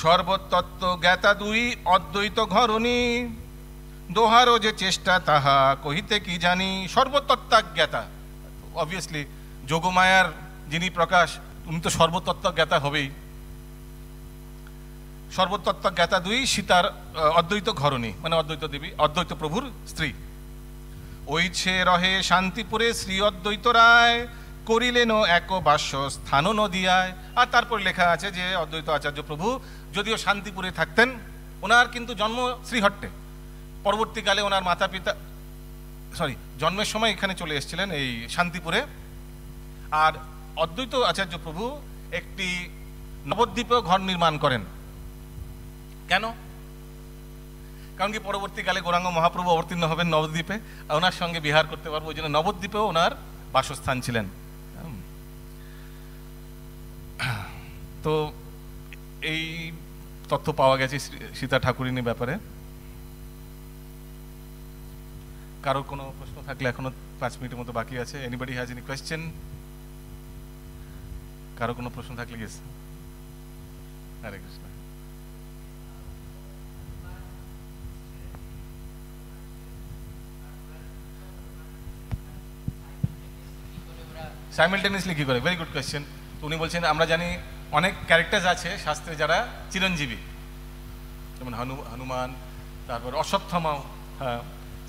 সর্বতত্ত্ব জ্ঞাতা দুই অদ্বৈত ঘরণী দোহারো যে চেষ্টা তাহা কহিতে কি জানি। সর্বতত্ত্বজ্ঞাতা, অবভিয়াসলি যোগমায়ার যিনি প্রকাশ উনি তো সর্বতত্ত্বজ্ঞাতা হবেই। সর্বতত্ত্বজ্ঞাতা দুই সীতার অদ্বৈত ঘরণী মানে অদ্বৈত দেবী, অদ্বৈত প্রভুর স্ত্রী। ওইছে রহে শান্তিপুরে শ্রী অদ্বৈত রায় করিলেন এক বাস্য স্থান নদিয়ায়। আর তারপর লেখা আছে যে অদ্বৈত আচার্য প্রভু যদিও শান্তিপুরে থাকতেন, ওনার কিন্তু জন্ম শ্রীহট্টে। পরবর্তীকালে ওনার মাতা পিতা জন্মের সময় এখানে চলে এসেছিলেন এই শান্তিপুরে। আর অদ্বৈত আচার্য প্রভু একটি নবদ্বীপে ঘর নির্মাণ করেন। কেন? কারণ কি পরবর্তীকালে গৌরাঙ্গ মহাপ্রভু অবতীর্ণ হবেন নবদ্বীপে, ওনার সঙ্গে বিহার করতে পারবো, ওই জন্য নবদ্বীপেও ওনার বাসস্থান ছিলেন। তো এই তথ্য পাওয়া গেছে সীতা ঠাকুরিনীর ব্যাপারে। কারোর কোনো প্রশ্ন থাকলে এখনো 5 মিনিটের মতো বাকি আছে। Anybody has any question? কারো কোনো প্রশ্ন থাকলে গেস। হরে কৃষ্ণ। সাইমালটেনিয়াসলি কি করে? Very good question. তো উনি বলছেন আমরা জানি অনেক ক্যারেক্টার্স আছে শাস্ত্রে যারা চিরঞ্জীবী, যেমন হনুমান, তারপর অশ্বত্থামাও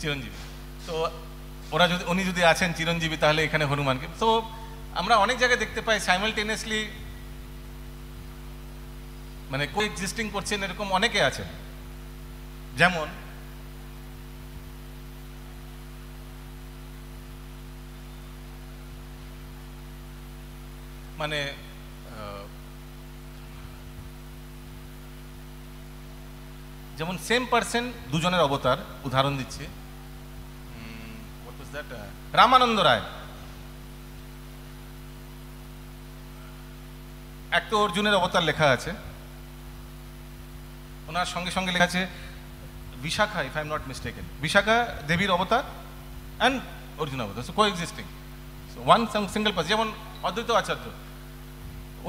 চিরঞ্জীবী। তো উনি যদি আছেন চিরঞ্জীবী তাহলে এখানে হনুমানকে, তো আমরা অনেক জায়গায় দেখতে পাই সাইমালটেনিয়াসলি মানে কোএক্সিস্টিং করছেন, এরকম অনেকে আছেন। যেমন মানে যেমন সেম পার্সন দুজনের অবতার, উদাহরণ দিচ্ছি রামানন্দ রায়। এক তো অর্জুনের অবতার লেখা আছে, ওনার সঙ্গে সঙ্গে লেখা আছে Vishakha, if I am not mistaken, Vishakha দেবীর অবতার অ্যান্ড অর্জুন অবতার, so coexisting, one single person. যেমন অদ্বৈত আচার্য,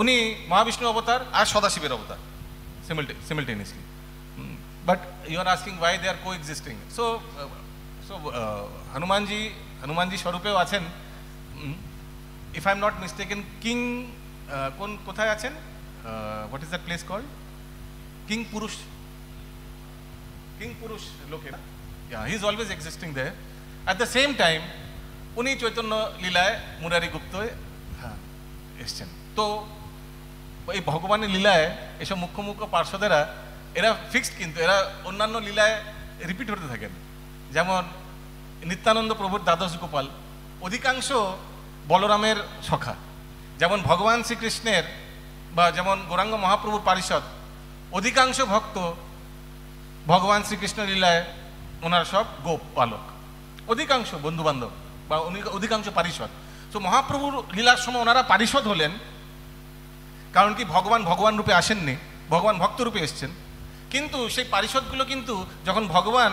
উনি মহাবিষ্ণু অবতার আর সদাশিবের অবতার simultaneously. But you are asking why they are coexisting. So Hanumanji স্বরূপেও আছেন। If I am not mistaken, king কোথায় আছেন? What is that place called? King পুরুষ লোকে। Yeah, he is always existing there. At the same time, উনি চৈতন্য লীলায় মুরারি গুপ্ত এসছেন। তো এই ভগবানের লীলায় এসব মুখ্য পার্শ্বদেরা এরা ফিক্সড, কিন্তু এরা অন্যান্য লীলায় রিপিট হতে থাকেন। যেমন নিত্যানন্দ প্রভুর দ্বাদশ গোপাল অধিকাংশ বলরামের সখা, যেমন ভগবান শ্রীকৃষ্ণের বা যেমন গৌরাঙ্গ মহাপ্রভুর পারিষদ অধিকাংশ ভক্ত ভগবান শ্রীকৃষ্ণ লীলায় ওনার সব গোপ পালক, অধিকাংশ বন্ধুবান্ধব বা অধিকাংশ পারিষদ। তো মহাপ্রভুর লীলার সময় ওনারা পারিষদ হলেন, কারণ কি ভগবান রূপে আসেননি, ভগবান ভক্ত রূপে এসছেন। কিন্তু সেই পারিষদগুলো কিন্তু যখন ভগবান,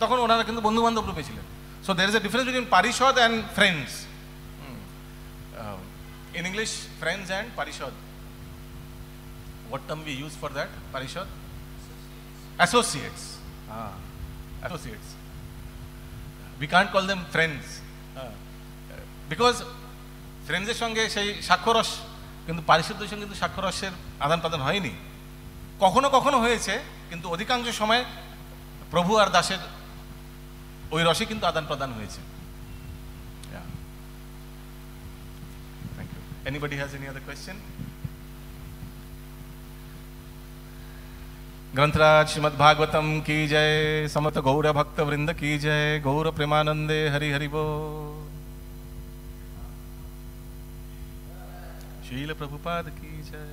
তখন ওনারা কিন্তু বন্ধু বান্ধব রূপে ছিলেন। So there is a difference between পারিষদ and friends. In English friends and পারিষদ, what term we use for that? Parishad? Associates. Associates. We can't call them friends because friends এর সঙ্গে সেই সাক্ষরস কিন্তু পারিশুদ্ধ সঙ্গে কিন্তু সাক্ষ্যরসের আদান প্রদান হয়নি। কখনো কখনো হয়েছে, কিন্তু অধিকাংশ সময় প্রভু আর দাসের ওই রসে কিন্তু আদান প্রদান হয়েছে। Thank you. Anybody has any other question? ग्रंथराज श्रीमद् भागवतम की जय, समत गौर भक्त वृंद की जय, गौर प्रेमानंदे हरि हरि बोल। शील प्रभुपाद की जय।